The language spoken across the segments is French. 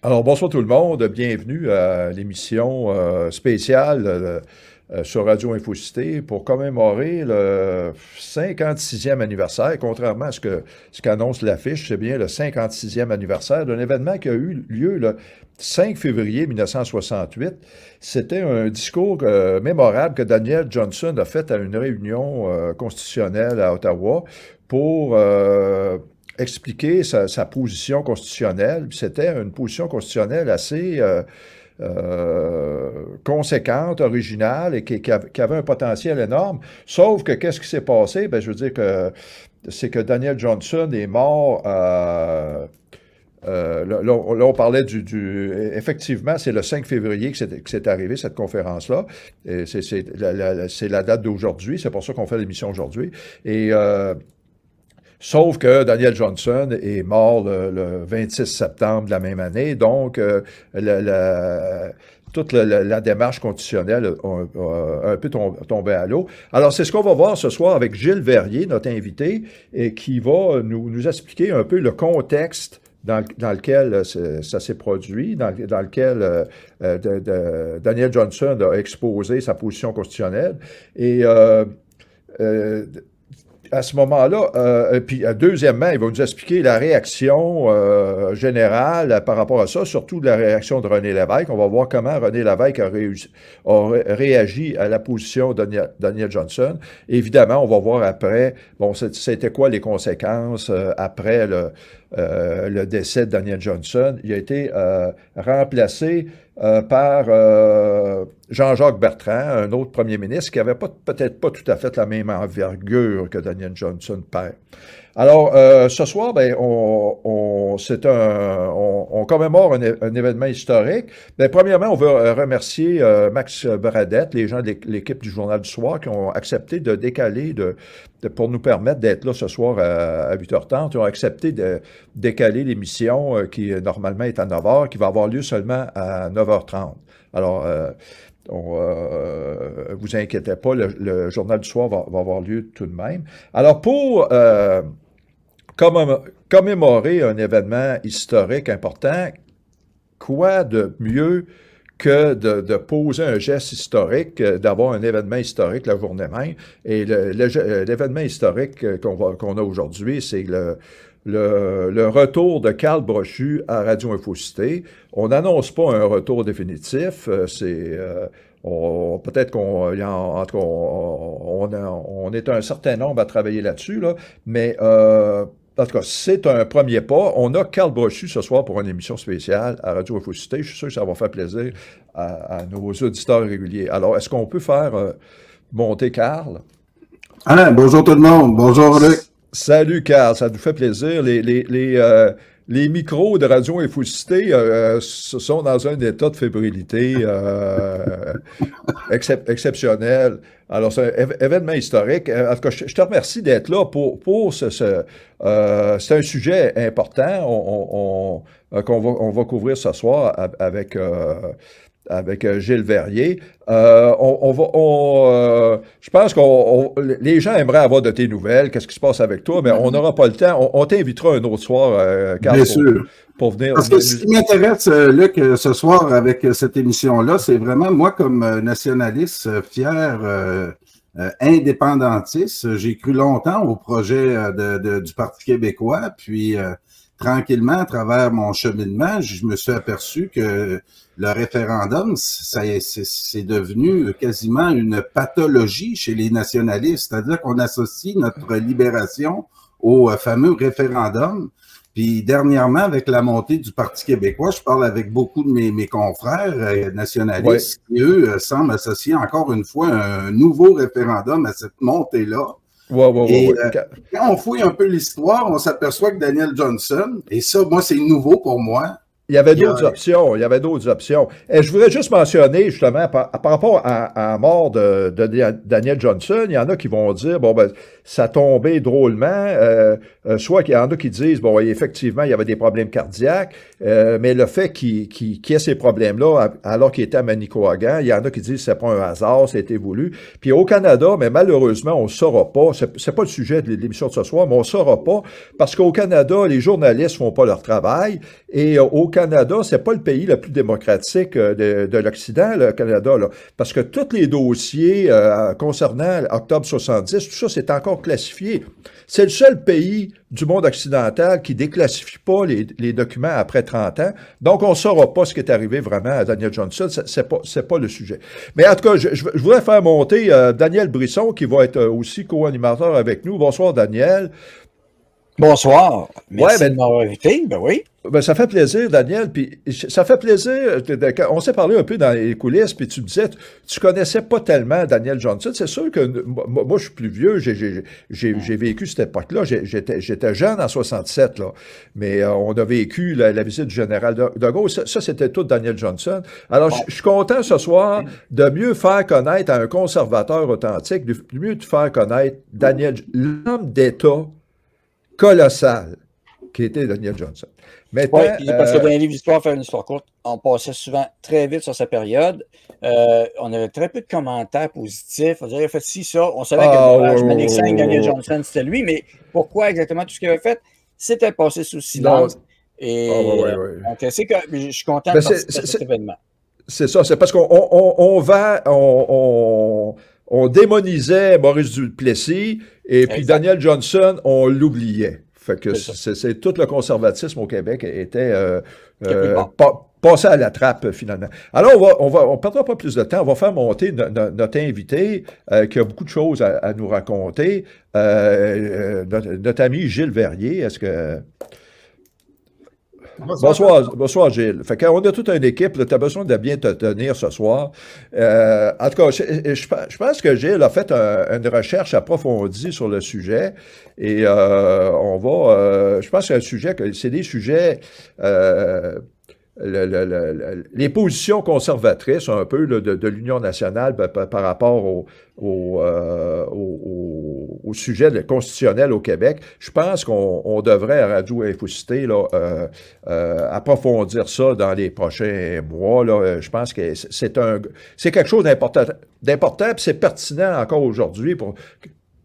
Alors, bonsoir tout le monde, bienvenue à l'émission spéciale sur Radio Infocité pour commémorer le 56e anniversaire, contrairement à ce qu'annonce l'affiche, c'est bien le 56e anniversaire d'un événement qui a eu lieu le 5 février 1968. C'était un discours mémorable que Daniel Johnson a fait à une réunion constitutionnelle à Ottawa pour expliquer sa position constitutionnelle. C'était une position constitutionnelle assez conséquente, originale et qui avait un potentiel énorme. Sauf que qu'est-ce qui s'est passé? Ben, je veux dire que c'est que Daniel Johnson est mort. Là, on parlait effectivement, c'est le 5 février que c'est arrivé, cette conférence-là. C'est la date d'aujourd'hui, c'est pour ça qu'on fait l'émission aujourd'hui. Et sauf que Daniel Johnson est mort le 26 septembre de la même année, donc toute la démarche constitutionnelle a un peu tombé à l'eau. Alors, c'est ce qu'on va voir ce soir avec Gilles Verrier, notre invité, et qui va nous expliquer un peu le contexte dans lequel ça s'est produit, dans lequel Daniel Johnson a exposé sa position constitutionnelle. Et à ce moment-là, puis deuxièmement, il va nous expliquer la réaction générale par rapport à ça, surtout la réaction de René Lévesque. On va voir comment René Lévesque a réagi à la position de Daniel Johnson. Évidemment, on va voir après, bon, c'était quoi les conséquences après le décès de Daniel Johnson. Il a été remplacé par Jean-Jacques Bertrand, un autre premier ministre qui n'avait peut-être pas tout à fait la même envergure que Daniel Johnson père. Alors, ce soir, ben, on commémore un événement historique. Ben, premièrement, on veut remercier Max Bradette, les gens de l'équipe du Journal du Soir qui ont accepté de décaler, pour nous permettre d'être là ce soir à 8h30. Ils ont accepté de décaler l'émission qui normalement est à 9h, qui va avoir lieu seulement à 9h30. Alors, vous inquiétez pas, le Journal du Soir va avoir lieu tout de même. Alors, pour commémorer un événement historique important, quoi de mieux que de poser un geste historique, d'avoir un événement historique la journée même. Et l'événement historique qu'on a aujourd'hui, c'est le retour de Carl Brochu à Radio Infocité. On n'annonce pas un retour définitif, peut-être qu'on on est un certain nombre à travailler là-dessus, là, mais en tout cas, c'est un premier pas. On a Carl Brochu ce soir pour une émission spéciale à Radio Infocité. Je suis sûr que ça va faire plaisir à nos auditeurs réguliers. Alors, est-ce qu'on peut faire monter Carl? Ah, bonjour tout le monde. Bonjour Luc. Salut Carl, ça nous fait plaisir. Les micros de Radio Infocité sont dans un état de fébrilité exceptionnel. Alors, c'est un événement historique. En tout cas, je te remercie d'être là pour c'est un sujet important qu'on va couvrir ce soir avec Gilles Verrier. Je pense que les gens aimeraient avoir de tes nouvelles, qu'est-ce qui se passe avec toi, mais on n'aura pas le temps. On t'invitera un autre soir, Carl, bien sûr. Pour venir. Parce que ce qui m'intéresse, Luc, ce soir avec cette émission-là, c'est vraiment moi comme nationaliste fier, indépendantiste. J'ai cru longtemps au projet du Parti québécois, puis tranquillement, à travers mon cheminement, je me suis aperçu que le référendum, c'est devenu quasiment une pathologie chez les nationalistes, c'est-à-dire qu'on associe notre libération au fameux référendum. Puis dernièrement, avec la montée du Parti québécois, je parle avec beaucoup de mes confrères nationalistes qui, eux, semblent associer encore une fois un nouveau référendum à cette montée-là. Quand on fouille un peu l'histoire, on s'aperçoit que Daniel Johnson, et ça, moi, c'est nouveau pour moi. Il y avait d'autres options. Il y avait d'autres options. Et je voudrais juste mentionner, justement, par rapport à la mort de Daniel Johnson, il y en a qui vont dire, bon, ben, ça tombait drôlement. Soit qu'il y en a qui disent, bon, effectivement, il y avait des problèmes cardiaques, mais le fait qu'il y ait ces problèmes-là, alors qu'il était à Manicouagan, il y en a qui disent que c'est pas un hasard, c'était voulu. Puis au Canada, mais malheureusement, on ne saura pas. C'est pas le sujet de l'émission de ce soir, mais on ne saura pas parce qu'au Canada, les journalistes font pas leur travail et au Canada, Canada, c'est pas le pays le plus démocratique de l'Occident, le Canada, là, parce que tous les dossiers concernant Octobre 70, tout ça, c'est encore classifié. C'est le seul pays du monde occidental qui déclassifie pas les documents après 30 ans. Donc, on ne saura pas ce qui est arrivé vraiment à Daniel Johnson. C'est pas le sujet. Mais en tout cas, je voudrais faire monter Daniel Brisson, qui va être aussi co-animateur avec nous. Bonsoir, Daniel. Bonsoir. Merci de m'avoir invité. Ben oui. Ben, ça fait plaisir, Daniel. Puis ça fait plaisir. On s'est parlé un peu dans les coulisses, puis tu me disais, tu connaissais pas tellement Daniel Johnson. C'est sûr que moi, je suis plus vieux. J'ai vécu cette époque-là. J'étais jeune en 67, là. Mais on a vécu la visite du général de Gaulle. Ça, c'était tout Daniel Johnson. Alors, je suis content ce soir de mieux faire connaître à un conservateur authentique, de mieux te faire connaître Daniel, l'homme d'État colossal qui était Daniel Johnson. Maintenant, oui, parce que dans les livres d'histoire, faire une histoire courte, on passait souvent très vite sur sa période. On avait très peu de commentaires positifs. On dirait, il a fait ci, ça. On savait que je m'allais 5, Daniel Johnson, c'était lui, mais pourquoi exactement tout ce qu'il avait fait? C'était passé sous silence. Et donc, c'est que je suis content de participer à cet événement. C'est ça, c'est parce on démonisait Maurice Duplessis et puis Daniel Johnson, on l'oubliait. Fait que c'est tout le conservatisme au Québec était passé à la trappe finalement. Alors on perdra pas plus de temps, on va faire monter notre invité qui a beaucoup de choses à nous raconter, notre ami Gilles Verrier. Est-ce que Bonsoir Gilles. Fait qu'on a toute une équipe, tu as besoin de bien te tenir ce soir. En tout cas, je pense que Gilles a fait une recherche approfondie sur le sujet et je pense que c'est des sujets les positions conservatrices un peu là, de l'Union nationale par rapport au sujet constitutionnel au Québec. Je pense qu'on devrait à Radio Infocité là, approfondir ça dans les prochains mois. Là. Je pense que c'est quelque chose d'important puis c'est pertinent encore aujourd'hui pour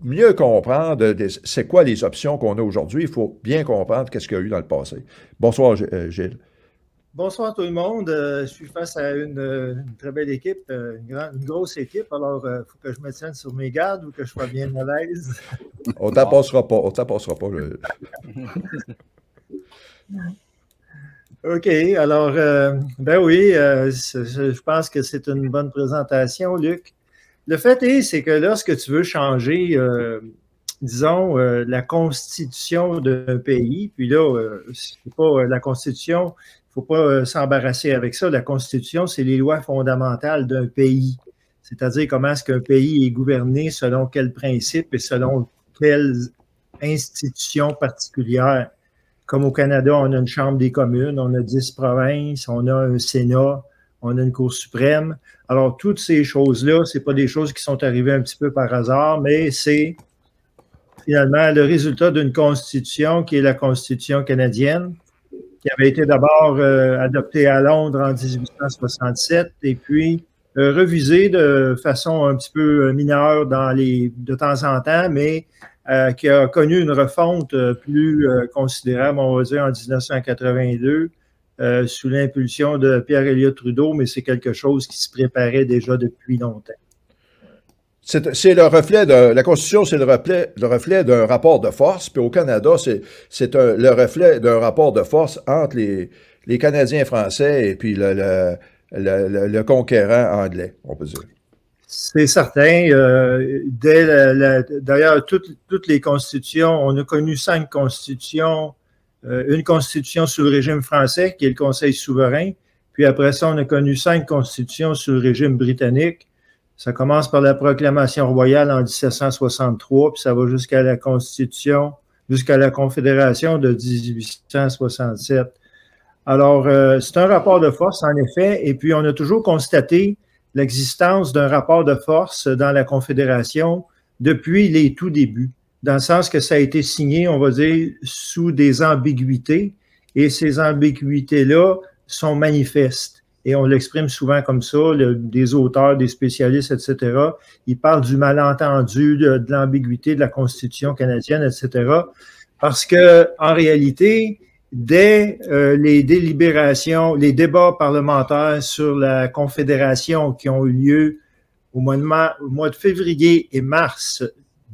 mieux comprendre c'est quoi les options qu'on a aujourd'hui. Il faut bien comprendre qu'est-ce qu'il y a eu dans le passé. Bonsoir Gilles. Bonsoir tout le monde. Je suis face à une très belle équipe, une grosse équipe. Alors, il faut que je me tienne sur mes gardes ou que je sois bien à l'aise. On t'en passera pas. OK. Alors, ben oui, je pense que c'est une bonne présentation, Luc. Le fait c'est que lorsque tu veux changer, disons, la constitution d'un pays, puis là, c'est pas la constitution. Il ne faut pas s'embarrasser avec ça. La Constitution, c'est les lois fondamentales d'un pays. C'est-à-dire comment est-ce qu'un pays est gouverné, selon quels principes et selon quelles institutions particulières. Comme au Canada, on a une Chambre des communes, on a 10 provinces, on a un Sénat, on a une Cour suprême. Alors, toutes ces choses-là, ce n'est pas des choses qui sont arrivées un petit peu par hasard, mais c'est finalement le résultat d'une Constitution qui est la Constitution canadienne, qui avait été d'abord adopté à Londres en 1867 et puis revisé de façon un petit peu mineure de temps en temps, mais qui a connu une refonte plus considérable, on va dire, en 1982, sous l'impulsion de Pierre-Éliott Trudeau, mais c'est quelque chose qui se préparait déjà depuis longtemps. C'est le reflet de la Constitution, c'est le reflet d'un rapport de force. Puis au Canada, c'est le reflet d'un rapport de force entre les Canadiens français et puis le conquérant anglais, on peut dire. C'est certain. D'ailleurs, toutes les constitutions, on a connu 5 constitutions. Une constitution sous le régime français, qui est le Conseil souverain. Puis après ça, on a connu 5 constitutions sous le régime britannique. Ça commence par la proclamation royale en 1763, puis ça va jusqu'à la Constitution, jusqu'à la Confédération de 1867. Alors, c'est un rapport de force, en effet, et puis on a toujours constaté l'existence d'un rapport de force dans la Confédération depuis les tout débuts, dans le sens que ça a été signé, on va dire, sous des ambiguïtés, et ces ambiguïtés-là sont manifestes. Et on l'exprime souvent comme ça, des auteurs, des spécialistes, etc. Ils parlent du malentendu, de l'ambiguïté de la Constitution canadienne, etc. Parce que, en réalité, dès les délibérations, les débats parlementaires sur la Confédération qui ont eu lieu au mois de février et mars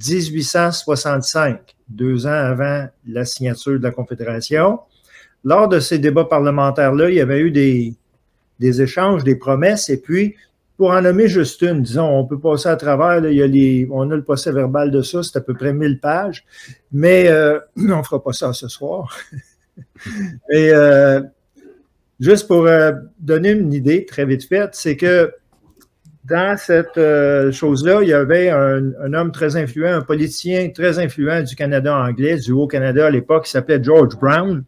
1865, 2 ans avant la signature de la Confédération. Lors de ces débats parlementaires-là, il y avait eu des échanges, des promesses, et puis, pour en nommer juste une, disons, on peut passer à travers, là, on a le procès verbal de ça, c'est à peu près 1000 pages, mais on ne fera pas ça ce soir. Et juste pour donner une idée très vite faite, c'est que dans cette chose-là, il y avait un homme très influent, un politicien très influent du Canada anglais, du Haut-Canada à l'époque, qui s'appelait George Brown.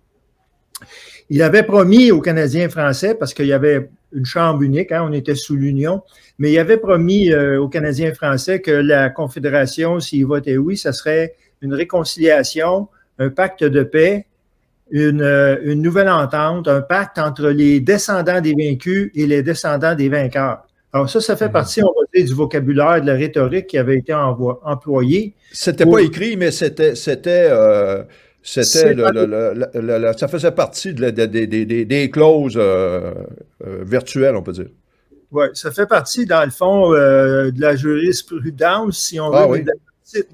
Il avait promis aux Canadiens français, parce qu'il y avait une chambre unique, hein, on était sous l'Union, mais il avait promis aux Canadiens français que la Confédération, s'ils votaient oui, ça serait une réconciliation, un pacte de paix, une nouvelle entente, un pacte entre les descendants des vaincus et les descendants des vainqueurs. Alors ça fait partie, on va dire, du vocabulaire, de la rhétorique qui avait été employée. C'était pas écrit, mais ça faisait partie des clauses virtuelles, on peut dire. Oui, ça fait partie, dans le fond, de la jurisprudence, si on veut, oui. de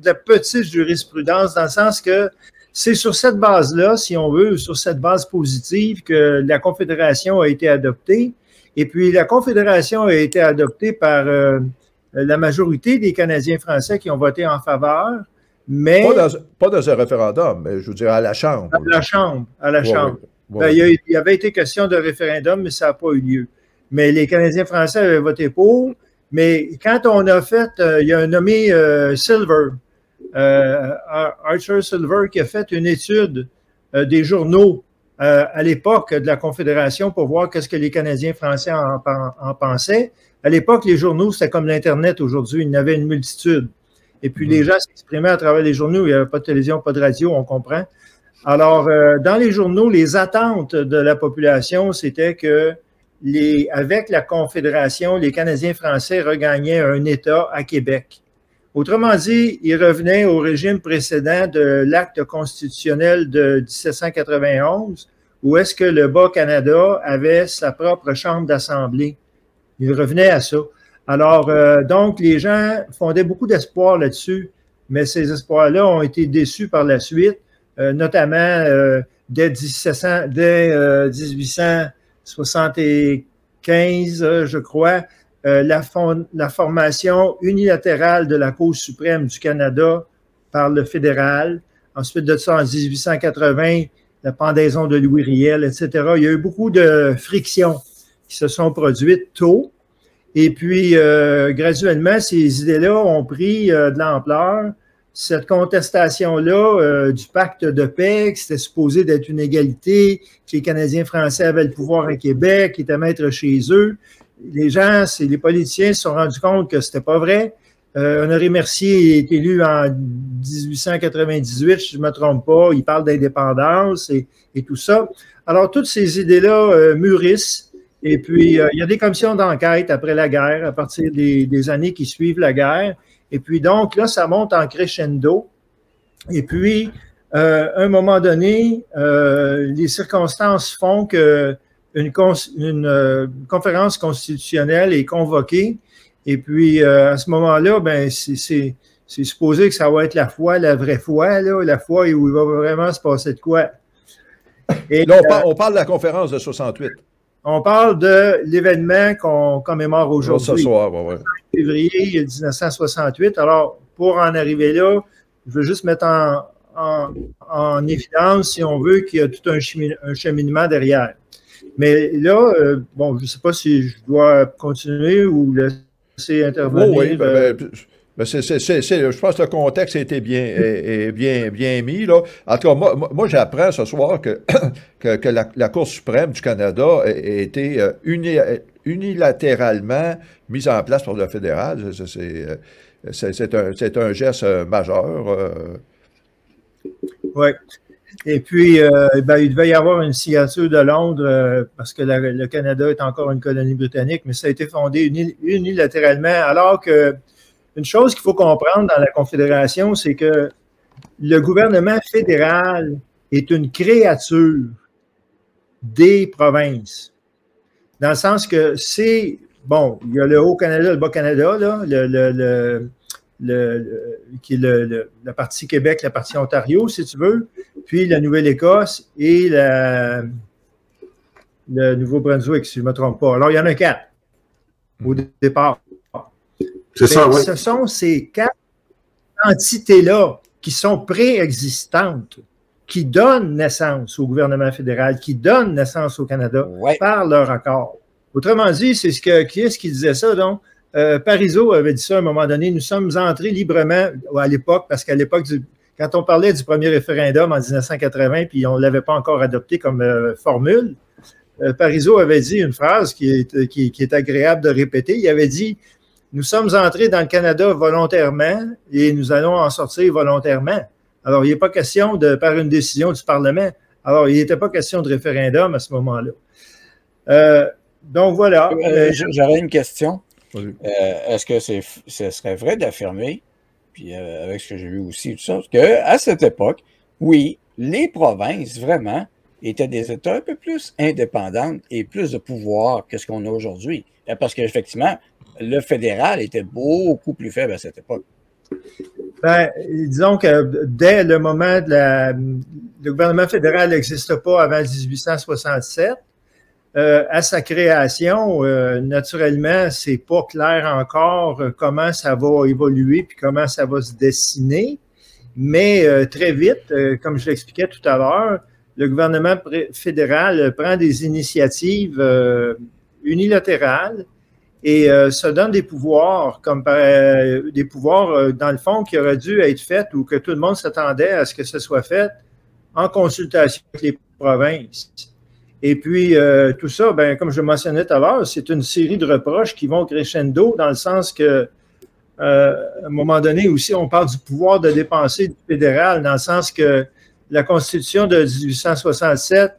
la petite jurisprudence, dans le sens que c'est sur cette base-là, si on veut, sur cette base positive, que la Confédération a été adoptée. Et puis, la Confédération a été adoptée par la majorité des Canadiens français qui ont voté en faveur, mais... Pas dans un référendum, mais je veux dire à la Chambre. À la Chambre, à la Chambre. Ben, il y avait été question de référendum, mais ça n'a pas eu lieu. Mais les Canadiens français avaient voté pour. Mais quand on a fait, il y a un nommé Silver, Arthur Silver, qui a fait une étude des journaux à l'époque de la Confédération pour voir qu'est-ce que les Canadiens français en pensaient. À l'époque, les journaux, c'était comme l'Internet aujourd'hui. Il y en avait une multitude. Et puis, les gens s'exprimaient à travers les journaux. Il n'y avait pas de télévision, pas de radio, on comprend. Alors, dans les journaux, les attentes de la population, c'était que avec la Confédération, les Canadiens français regagnaient un État à Québec. Autrement dit, ils revenaient au régime précédent de l'acte constitutionnel de 1791, où est-ce que le Bas-Canada avait sa propre chambre d'assemblée. Ils revenaient à ça. Alors, donc, les gens fondaient beaucoup d'espoir là-dessus, mais ces espoirs-là ont été déçus par la suite, notamment dès 1875, je crois, la formation unilatérale de la Cour suprême du Canada par le fédéral. Ensuite de ça, en 1880, la pendaison de Louis Riel, etc. Il y a eu beaucoup de frictions qui se sont produites tôt. Et puis, graduellement, ces idées-là ont pris de l'ampleur. Cette contestation-là du pacte de paix, qui c'était supposé d'être une égalité, que les Canadiens français avaient le pouvoir à Québec, qui étaient maîtres chez eux. Les gens, les politiciens se sont rendus compte que c'était pas vrai. Honoré Mercier est élu en 1898, si je ne me trompe pas. Il parle d'indépendance et tout ça. Alors, toutes ces idées-là mûrissent. Et puis, il y a des commissions d'enquête après la guerre, à partir des années qui suivent la guerre. Et puis, donc, là, ça monte en crescendo. Et puis, à un moment donné, les circonstances font que une conférence constitutionnelle est convoquée. Et puis, à ce moment-là, ben, c'est supposé que ça va être la foi, la vraie foi, là, la foi où il va vraiment se passer de quoi. Et, là, on parle de la conférence de 68. On parle de l'événement qu'on commémore aujourd'hui. Ce soir, oui. Février 1968. Alors, pour en arriver là, je veux juste mettre en évidence, si on veut, qu'il y a tout un cheminement derrière. Mais là, bon, je ne sais pas si je dois continuer ou laisser intervenir. Oui, je pense que le contexte a été bien mis. Là. En tout cas, moi j'apprends ce soir que la Cour suprême du Canada a été unilatéralement mise en place par le fédéral. C'est un geste majeur. Oui. Et puis, il devait y avoir une signature de Londres parce que le Canada est encore une colonie britannique, mais ça a été fondé unilatéralement. Alors que une chose qu'il faut comprendre dans la Confédération, c'est que le gouvernement fédéral est une créature des provinces. Dans le sens que c'est, bon, il y a le Haut-Canada, le Bas-Canada, là, qui est la partie Québec, la partie Ontario, si tu veux, puis la Nouvelle-Écosse et le Nouveau-Brunswick, si je ne me trompe pas. Alors, il y en a 4 au départ. C'est ça, oui. Ce sont ces 4 entités-là qui sont préexistantes, qui donnent naissance au gouvernement fédéral, qui donnent naissance au Canada par leur accord. Autrement dit, c'est qui est-ce qui disait ça, donc? Parizeau avait dit ça à un moment donné, nous sommes entrés librement à l'époque, parce qu'à l'époque, quand on parlait du premier référendum en 1980, puis on ne l'avait pas encore adopté comme formule, Parizeau avait dit une phrase qui est agréable de répéter. Il avait dit « Nous sommes entrés dans le Canada volontairement et nous allons en sortir volontairement. » Alors, il n'est pas question par une décision du Parlement. Alors, il n'était pas question de référendum à ce moment-là. Donc, voilà. J'aurais une question. Est-ce que ce serait vrai d'affirmer, puis avec ce que j'ai vu aussi, tout ça, qu'à cette époque, oui, les provinces, vraiment, étaient des États un peu plus indépendantes et plus de pouvoir que ce qu'on a aujourd'hui? Parce qu'effectivement, le fédéral était beaucoup plus faible à cette époque. Ben, disons que dès le moment le gouvernement fédéral n'existe pas avant 1867. À sa création, naturellement, c'est pas clair encore comment ça va évoluer puis comment ça va se dessiner. Mais très vite, comme je l'expliquais tout à l'heure, le gouvernement fédéral prend des initiatives unilatérales et se donne des pouvoirs, comme des pouvoirs, dans le fond, qui auraient dû être faits ou que tout le monde s'attendait à ce que ce soit fait en consultation avec les provinces. Et puis, tout ça, ben, comme je mentionnais tout à l'heure, c'est une série de reproches qui vont crescendo dans le sens que, à un moment donné aussi, on parle du pouvoir de dépenser du fédéral, dans le sens que la Constitution de 1867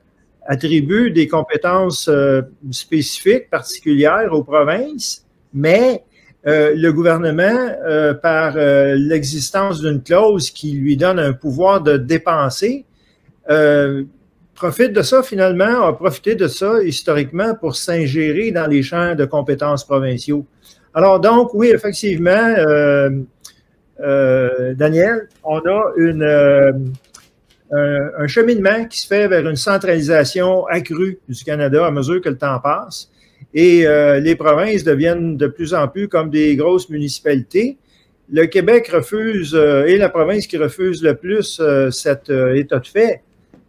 attribue des compétences spécifiques, particulières aux provinces, mais le gouvernement, par l'existence d'une clause qui lui donne un pouvoir de dépenser, profite de ça finalement, a profité de ça historiquement pour s'ingérer dans les champs de compétences provinciaux. Alors donc, oui, effectivement, Daniel, on a un cheminement qui se fait vers une centralisation accrue du Canada à mesure que le temps passe et les provinces deviennent de plus en plus comme des grosses municipalités. Le Québec refuse, est la province qui refuse le plus cet état de fait,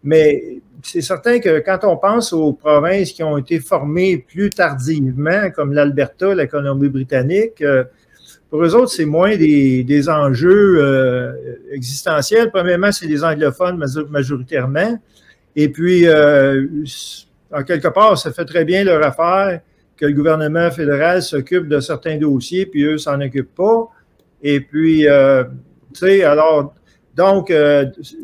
mais c'est certain que quand on pense aux provinces qui ont été formées plus tardivement, comme l'Alberta, la Colombie-Britannique, pour eux autres, c'est moins des enjeux existentiels. Premièrement, c'est les anglophones majoritairement. Et puis, en quelque part, ça fait très bien leur affaire que le gouvernement fédéral s'occupe de certains dossiers, puis eux s'en occupent pas. Et puis, tu sais, alors... Donc,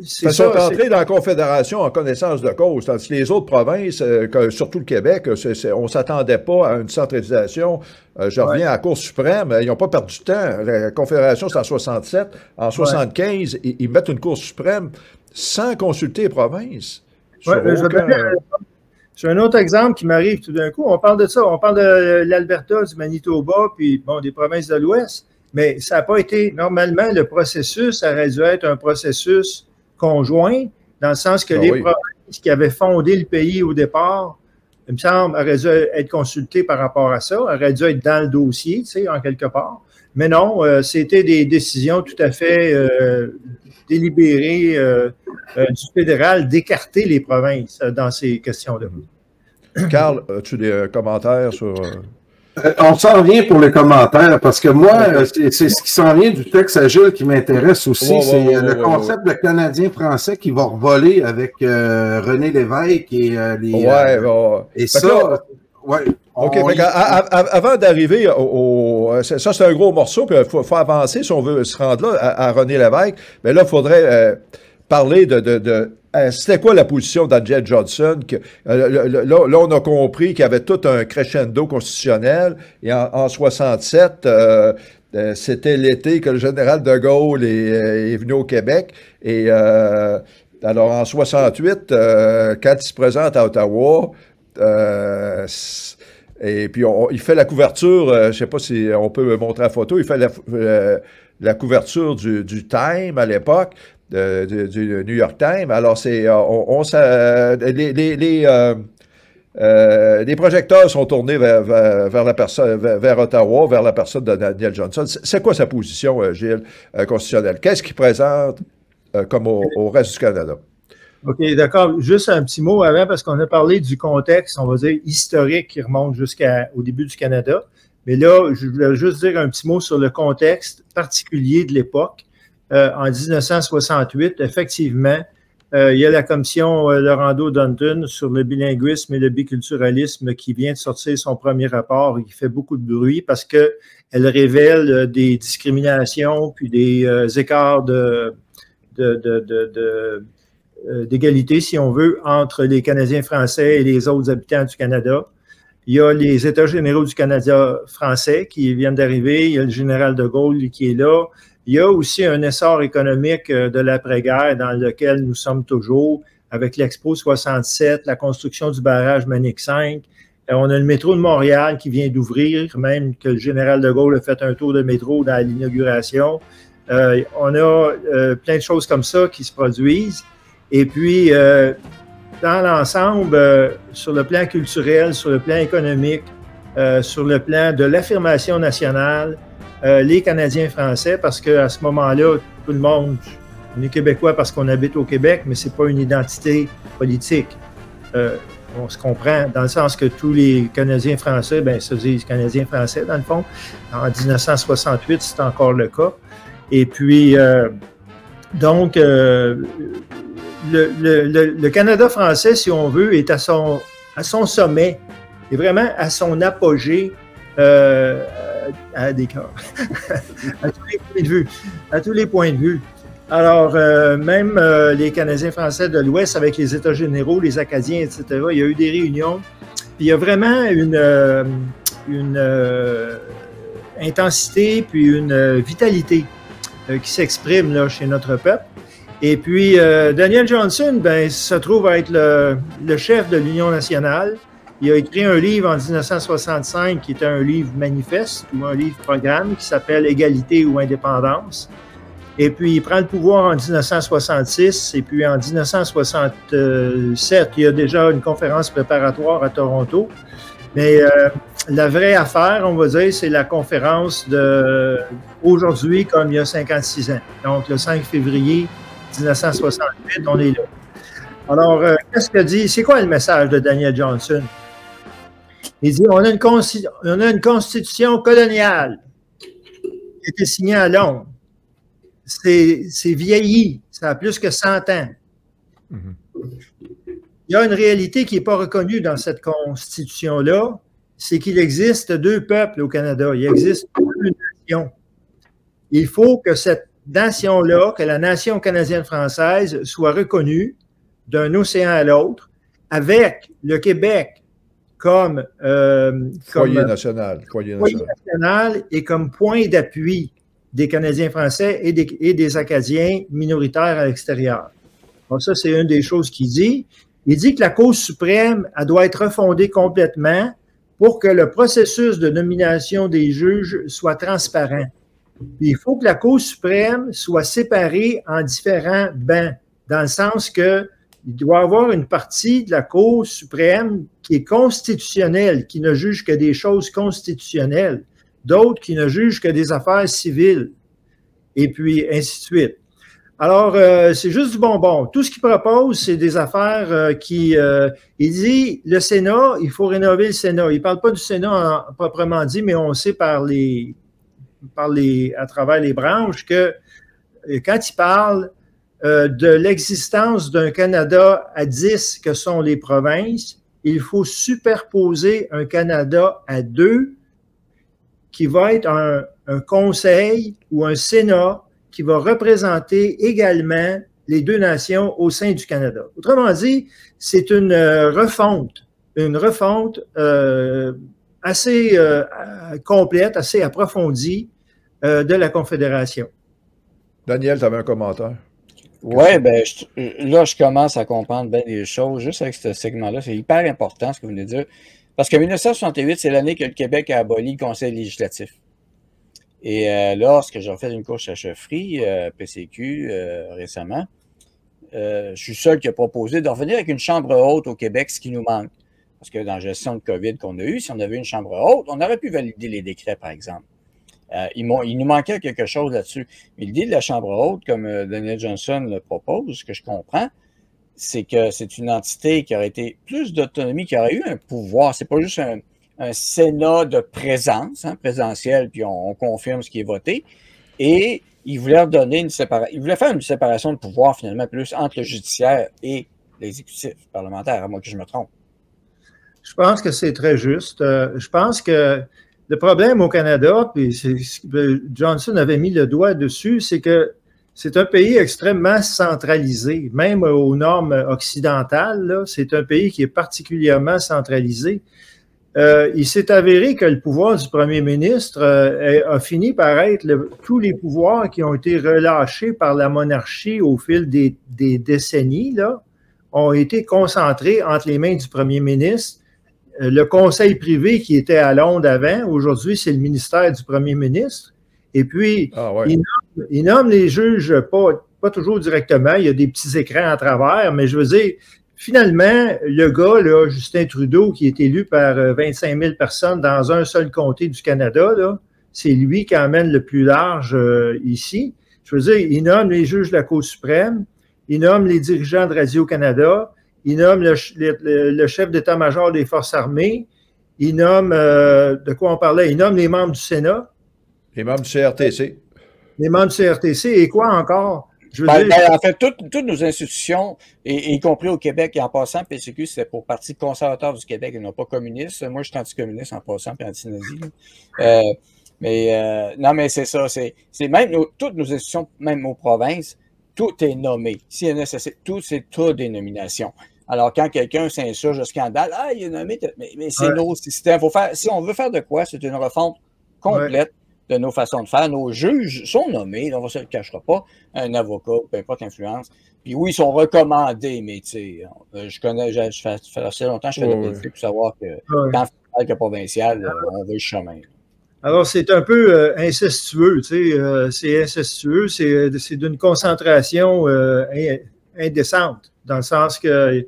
c'est ça. Ils sont entrés dans la Confédération en connaissance de cause, tandis que les autres provinces, surtout le Québec, on ne s'attendait pas à une centralisation. Je reviens à la Cour suprême, ils n'ont pas perdu de temps. La Confédération, c'est en 67. En 75, ils mettent une Cour suprême sans consulter les provinces. J'ai un autre exemple qui m'arrive tout d'un coup. On parle de ça. On parle de l'Alberta, du Manitoba, puis bon, des provinces de l'Ouest. Mais ça n'a pas été, normalement, le processus aurait dû être un processus conjoint, dans le sens que les provinces qui avaient fondé le pays au départ, il me semble, auraient dû être consultées par rapport à ça, auraient dû être dans le dossier, tu sais, en quelque part. Mais non, c'était des décisions tout à fait délibérées du fédéral d'écarter les provinces dans ces questions-là. Carl, as-tu des commentaires sur... On s'en vient pour les commentaires, parce que moi, c'est ce qui s'en vient du texte à Gilles qui m'intéresse aussi. C'est le concept de Canadien-Français qui va revoler avec René Lévesque et les... et ça... OK, avant d'arriver ça, c'est un gros morceau, puis il faut avancer si on veut se rendre là à René Lévesque. Mais là, il faudrait parler de c'était quoi la position d'Angel Johnson? Là, on a compris qu'il y avait tout un crescendo constitutionnel. Et en 67, c'était l'été que le général de Gaulle est venu au Québec. Et Alors, en 68, quand il se présente à Ottawa, et puis il fait la couverture, je ne sais pas si on peut montrer la photo, il fait la couverture du Time à l'époque, du New York Times. Alors, les projecteurs sont tournés vers Ottawa, vers la personne de Daniel Johnson. C'est quoi sa position, Gilles, constitutionnelle? Qu'est-ce qu'il présente comme au reste du Canada? OK, d'accord. Juste un petit mot avant, parce qu'on a parlé du contexte, on va dire, historique qui remonte jusqu'au début du Canada. Mais là, je voulais juste dire un petit mot sur le contexte particulier de l'époque. En 1968, effectivement, il y a la commission Laurando-Dunton sur le bilinguisme et le biculturalisme qui vient de sortir son premier rapport et qui fait beaucoup de bruit parce qu'elle révèle des discriminations puis des écarts d'égalité, si on veut, entre les Canadiens français et les autres habitants du Canada. Il y a les États généraux du Canada français qui viennent d'arriver. Il y a le général de Gaulle qui est là. Il y a aussi un essor économique de l'après-guerre dans lequel nous sommes toujours, avec l'Expo 67, la construction du barrage Manic 5. On a le métro de Montréal qui vient d'ouvrir, même que le général de Gaulle a fait un tour de métro dans l'inauguration. On a plein de choses comme ça qui se produisent. Et puis, dans l'ensemble, sur le plan culturel, sur le plan économique, sur le plan de l'affirmation nationale, les Canadiens français, parce qu'à ce moment-là, tout le monde, on est Québécois parce qu'on habite au Québec, mais ce n'est pas une identité politique. On se comprend dans le sens que tous les Canadiens français, ben, se disent Canadiens français, dans le fond. En 1968, c'est encore le cas. Et puis, donc, le Canada français, si on veut, est à son sommet, est vraiment à son apogée à des cœurs, à tous les points de vue. À tous les points de vue. Alors, même les Canadiens français de l'Ouest, avec les États généraux, les Acadiens, etc., il y a eu des réunions. Puis il y a vraiment une intensité, puis une vitalité qui s'exprime là, chez notre peuple. Et puis, Daniel Johnson, ben, se trouve à être le chef de l'Union nationale. Il a écrit un livre en 1965 qui était un livre manifeste ou un livre programme qui s'appelle « Égalité ou indépendance ». Et puis, il prend le pouvoir en 1966. Et puis, en 1967, il y a déjà une conférence préparatoire à Toronto. Mais la vraie affaire, on va dire, c'est la conférence d'aujourd'hui comme il y a 56 ans. Donc, le 5 février 1968, on est là. Alors, qu'est-ce que dit? C'est quoi le message de Daniel Johnson? Il dit, on a une constitution coloniale qui a été signée à Londres. C'est vieilli, ça a plus que 100 ans. Il y a une réalité qui n'est pas reconnue dans cette constitution-là, c'est qu'il existe deux peuples au Canada. Il existe deux nations. Il faut que cette nation-là, que la nation canadienne-française soit reconnue d'un océan à l'autre, avec le Québec comme foyer national et comme point d'appui des Canadiens français et des Acadiens minoritaires à l'extérieur. Donc ça, c'est une des choses qu'il dit. Il dit que la Cour suprême, elle doit être refondée complètement pour que le processus de nomination des juges soit transparent. Puis il faut que la Cour suprême soit séparée en différents bancs, dans le sens que il doit y avoir une partie de la Cour suprême qui est constitutionnelle, qui ne juge que des choses constitutionnelles, d'autres qui ne jugent que des affaires civiles, et puis ainsi de suite. Alors, c'est juste du bonbon. Tout ce qu'il propose, c'est des affaires il dit, le Sénat, il faut rénover le Sénat. Il ne parle pas du Sénat proprement dit, mais on sait à travers les branches que quand il parle de l'existence d'un Canada à 10 que sont les provinces, il faut superposer un Canada à 2 qui va être un conseil ou un Sénat qui va représenter également les deux nations au sein du Canada. Autrement dit, c'est une refonte assez complète, assez approfondie de la Confédération. Daniel, tu avais un commentaire? Oui, ben, là, je commence à comprendre bien les choses. Juste avec ce segment-là, c'est hyper important ce que vous venez de dire. Parce que 1968, c'est l'année que le Québec a aboli le Conseil législatif. Et lorsque j'ai fait une course à chefferie, PCQ, récemment, je suis seul qui a proposé de revenir avec une chambre haute au Québec, ce qui nous manque. Parce que dans la gestion de COVID qu'on a eue, si on avait une chambre haute, on aurait pu valider les décrets, par exemple. Il nous manquait quelque chose là-dessus. Mais l'idée de la chambre haute, comme Daniel Johnson le propose, ce que je comprends, c'est que c'est une entité qui aurait été plus d'autonomie, qui aurait eu un pouvoir. C'est pas juste un Sénat de présence, présentiel, puis on confirme ce qui est voté. Et il voulait redonner il voulait faire une séparation de pouvoir, finalement, plus entre le judiciaire et l'exécutif parlementaire, à moins que je me trompe. Je pense que c'est très juste. Je pense que le problème au Canada, puis Johnson avait mis le doigt dessus, c'est que c'est un pays extrêmement centralisé. Même aux normes occidentales, c'est un pays qui est particulièrement centralisé. Il s'est avéré que le pouvoir du premier ministre a fini par être tous les pouvoirs qui ont été relâchés par la monarchie au fil des décennies, là, ont été concentrés entre les mains du premier ministre. Le conseil privé qui était à Londres avant, aujourd'hui, c'est le ministère du premier ministre. Et puis, il nomme les juges pas toujours directement. Il y a des petits écrans à travers, mais je veux dire, finalement, le gars, là, Justin Trudeau, qui est élu par 25 000 personnes dans un seul comté du Canada, là, c'est lui qui emmène le plus large ici. Je veux dire, il nomme les juges de la Cour suprême, il nomme les dirigeants de Radio-Canada, il nomme le chef d'état-major des Forces armées, il nomme, de quoi on parlait, il nomme les membres du Sénat. Les membres du CRTC. Les membres du CRTC, et quoi encore? En fait, toutes nos institutions, y compris au Québec, et en passant, PCQ, c'est pour le Parti conservateur du Québec et non pas communiste. Moi, je suis anticommuniste en passant, puis anti-nazi. Non, mais c'est ça. C'est même toutes nos institutions, même aux provinces, tout est nommé. S'il est nécessaire, c'est toutes des nominations. Alors, quand quelqu'un s'insurge au scandale, il est nommé, mais c'est nos systèmes. Si on veut faire de quoi, c'est une refonte complète de nos façons de faire. Nos juges sont nommés, on ne se le cachera pas, un avocat, peu importe l'influence. Puis oui, ils sont recommandés, mais tu sais, je connais, ça fait assez longtemps que je fais de la politique pour savoir que quand fédéral que provincial, on va le chemin. Alors, c'est un peu incestueux, tu sais, c'est incestueux, c'est d'une concentration indécente, dans le sens que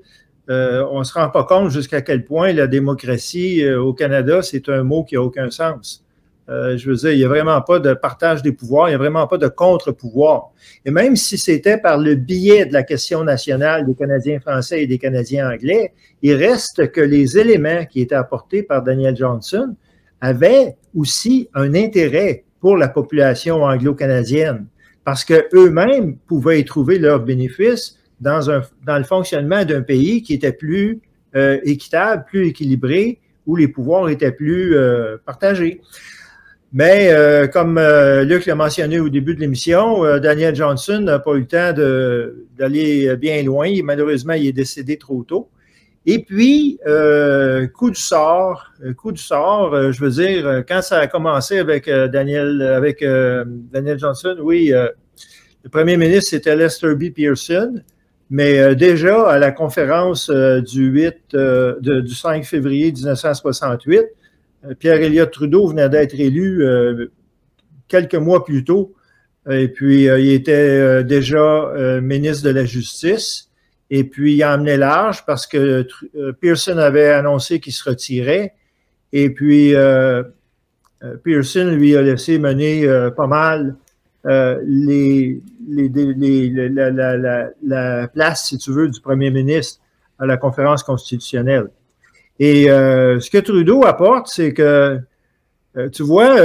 on ne se rend pas compte jusqu'à quel point la démocratie au Canada, c'est un mot qui n'a aucun sens. Je veux dire, il n'y a vraiment pas de partage des pouvoirs, il n'y a vraiment pas de contre-pouvoir. Et même si c'était par le biais de la question nationale des Canadiens français et des Canadiens anglais, il reste que les éléments qui étaient apportés par Daniel Johnson avaient aussi un intérêt pour la population anglo-canadienne, parce qu'eux-mêmes pouvaient y trouver leurs bénéfices dans le fonctionnement d'un pays qui était plus équitable, plus équilibré, où les pouvoirs étaient plus partagés. Mais comme Luc l'a mentionné au début de l'émission, Daniel Johnson n'a pas eu le temps d'aller bien loin. Malheureusement, il est décédé trop tôt. Et puis, coup du sort, je veux dire, quand ça a commencé avec Daniel Johnson, oui, le premier ministre, c'était Lester B. Pearson, mais déjà à la conférence du 5 février 1968, Pierre Elliott Trudeau venait d'être élu quelques mois plus tôt, et puis il était déjà ministre de la Justice. Et puis, il a emmené large parce que Pearson avait annoncé qu'il se retirait. Et puis, Pearson lui a laissé mener pas mal la place, si tu veux, du premier ministre à la conférence constitutionnelle. Et ce que Trudeau apporte, c'est que, tu vois,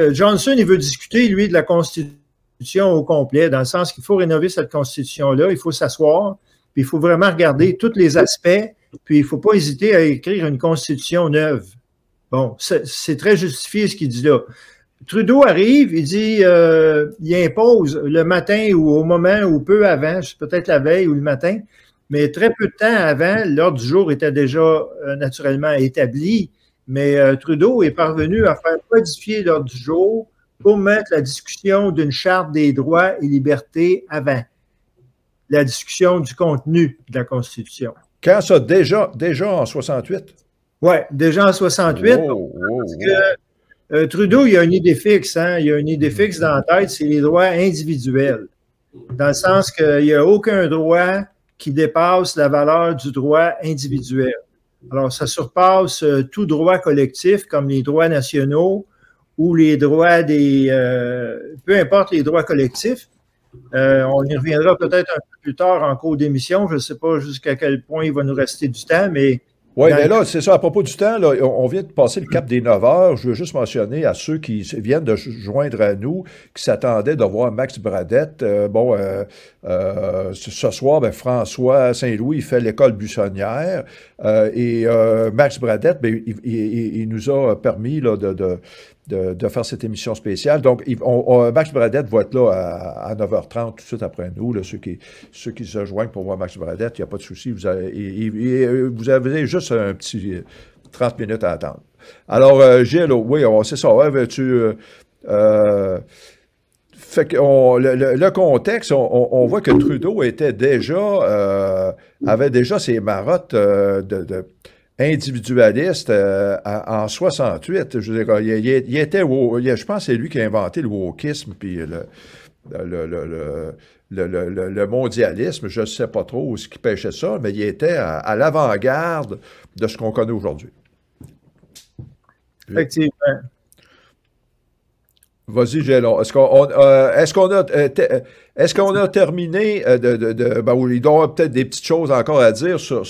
Johnson, il veut discuter, lui, de la Constitution au complet, dans le sens qu'il faut rénover cette Constitution-là, il faut s'asseoir. Puis il faut vraiment regarder tous les aspects, puis il ne faut pas hésiter à écrire une constitution neuve. Bon, c'est très justifié ce qu'il dit là. Trudeau arrive, il dit, il impose le matin ou au moment ou peu avant, peut-être la veille ou le matin, mais très peu de temps avant, l'ordre du jour était déjà naturellement établi, mais Trudeau est parvenu à faire modifier l'ordre du jour pour mettre la discussion d'une charte des droits et libertés avant. la discussion du contenu de la Constitution. Quand ça, déjà en 68? Oui, déjà en 68. Parce que Trudeau, il a une idée fixe, hein? Il a une idée fixe dans la tête, c'est les droits individuels. Dans le sens qu'il n'y a aucun droit qui dépasse la valeur du droit individuel. Alors, ça surpasse tout droit collectif, comme les droits nationaux ou les droits peu importe les droits collectifs. On y reviendra peut-être un peu plus tard en cours d'émission. Je ne sais pas jusqu'à quel point il va nous rester du temps, mais... Oui, mais là, c'est ça, à propos du temps, là, on vient de passer le cap des 9 heures. Je veux juste mentionner à ceux qui viennent de joindre à nous, qui s'attendaient de voir Max Bradette. Ce soir, ben, François Saint-Louis, il fait l'école buissonnière. Et Max Bradette, ben, il nous a permis là, de faire cette émission spéciale. Donc, Max Bradette va être là à 9h30 tout de suite après nous. Là, ceux qui se joignent pour voir Max Bradette, il n'y a pas de souci. Vous avez juste un petit 30 minutes à attendre. Alors, Gilles, oui, c'est ça. Ouais, fait que le contexte, on voit que Trudeau avait déjà ses marottes individualiste en 68. Je veux dire, il était, je pense que c'est lui qui a inventé le wokisme puis le mondialisme. Je ne sais pas trop ce qui pêchait ça, mais il était à l'avant-garde de ce qu'on connaît aujourd'hui. Effectivement. Vas-y, Gélon. Est-ce qu'on a terminé il doit y avoir peut-être des petites choses encore à dire sur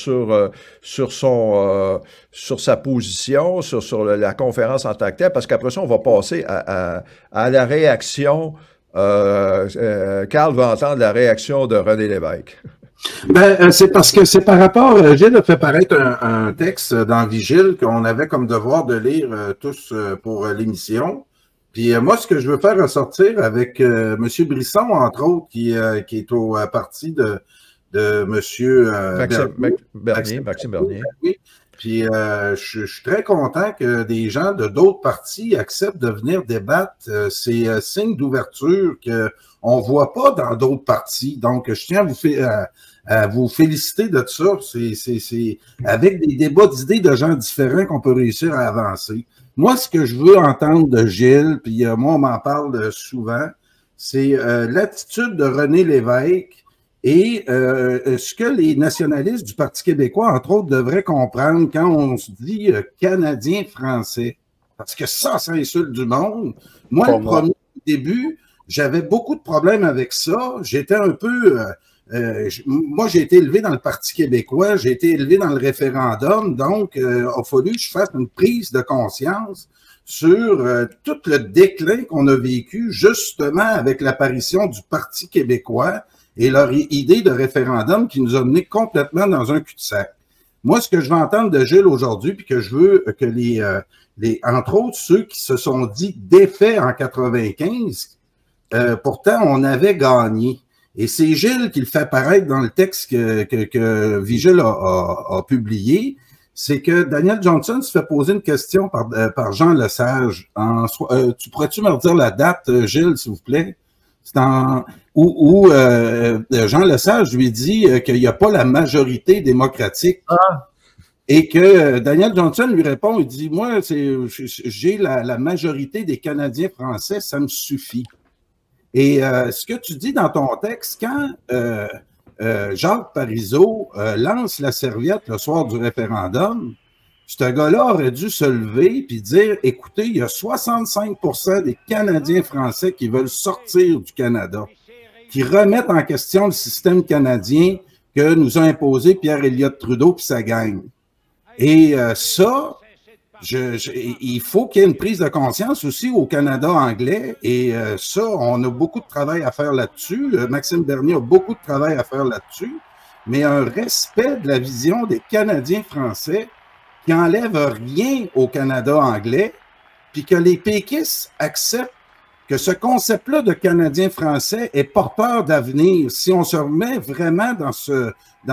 sa position, sur la conférence en tant que telle, parce qu'après ça, on va passer à la réaction. Carl va entendre la réaction de René Lévesque. Ben, c'est parce que c'est par rapport, Gilles a fait paraître un texte dans Vigile qu'on avait comme devoir de lire tous pour l'émission. Puis moi, ce que je veux faire ressortir avec M. Brisson, entre autres, qui est au parti de M. Maxime Bernier. Oui. Puis je suis très content que des gens de d'autres partis acceptent de venir débattre. C'est signe d'ouverture qu'on ne voit pas dans d'autres partis. Donc, je tiens à vous féliciter de ça. C'est avec des débats d'idées de gens différents qu'on peut réussir à avancer. Moi, ce que je veux entendre de Gilles, puis moi, on m'en parle souvent, c'est l'attitude de René Lévesque et ce que les nationalistes du Parti québécois, entre autres, devraient comprendre quand on se dit Canadien-Français. Parce que ça insulte du monde. Moi, le premier début, j'avais beaucoup de problèmes avec ça. J'étais un peu... moi, j'ai été élevé dans le Parti québécois, j'ai été élevé dans le référendum, donc il a fallu que je fasse une prise de conscience sur tout le déclin qu'on a vécu justement avec l'apparition du Parti québécois et leur idée de référendum qui nous a menés complètement dans un cul-de-sac. Moi, ce que je veux entendre de Gilles aujourd'hui, puis que je veux que entre autres, ceux qui se sont dit défaits en 95, pourtant, on avait gagné. Et c'est Gilles qui le fait apparaître dans le texte que Vigile a publié. C'est que Daniel Johnson se fait poser une question par Jean Lesage. Tu pourrais-tu me redire la date, Gilles, s'il vous plaît? C'est où Jean Lesage lui dit qu'il n'y a pas la majorité démocratique. Et que Daniel Johnson lui répond, il dit, moi, j'ai la majorité des Canadiens français, ça me suffit. Et ce que tu dis dans ton texte, quand Jacques Parizeau lance la serviette le soir du référendum, ce gars-là aurait dû se lever et dire, écoutez, il y a 65% des Canadiens français qui veulent sortir du Canada, qui remettent en question le système canadien que nous a imposé Pierre Elliott Trudeau puis sa gang. Et ça... il faut qu'il y ait une prise de conscience aussi au Canada anglais et ça, on a beaucoup de travail à faire là-dessus. Maxime Bernier a beaucoup de travail à faire là-dessus, mais un respect de la vision des Canadiens français qui enlève rien au Canada anglais, puis que les péquistes acceptent que ce concept-là de Canadien français est porteur d'avenir. Si on se remet vraiment dans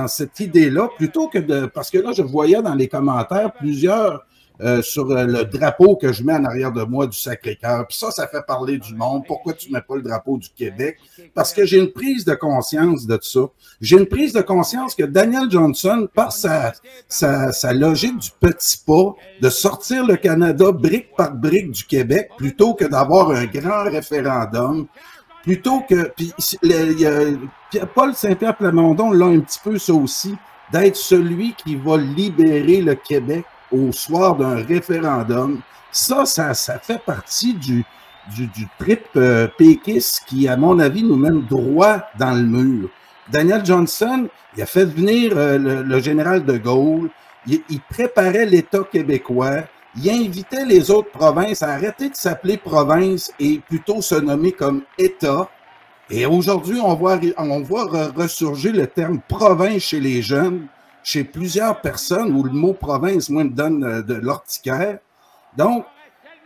cette idée-là, plutôt que de... Parce que là, je voyais dans les commentaires plusieurs sur le drapeau que je mets en arrière de moi du Sacré-Cœur. Puis ça fait parler du monde. Pourquoi tu mets pas le drapeau du Québec? Parce que j'ai une prise de conscience de ça. J'ai une prise de conscience que Daniel Johnson, par sa logique du petit pas, de sortir le Canada brique par brique du Québec, plutôt que d'avoir un grand référendum, plutôt que... Puis Paul Saint-Pierre Plamondon l'a un petit peu ça aussi, d'être celui qui va libérer le Québec au soir d'un référendum. Ça fait partie du trip péquiste qui, à mon avis, nous mène droit dans le mur. Daniel Johnson, il a fait venir le général de Gaulle, il préparait l'État québécois, il invitait les autres provinces à arrêter de s'appeler province et plutôt se nommer comme État. Et aujourd'hui, on voit ressurgir le terme province chez les jeunes, chez plusieurs personnes où le mot province, moi, me donne de l'urticaire. Donc,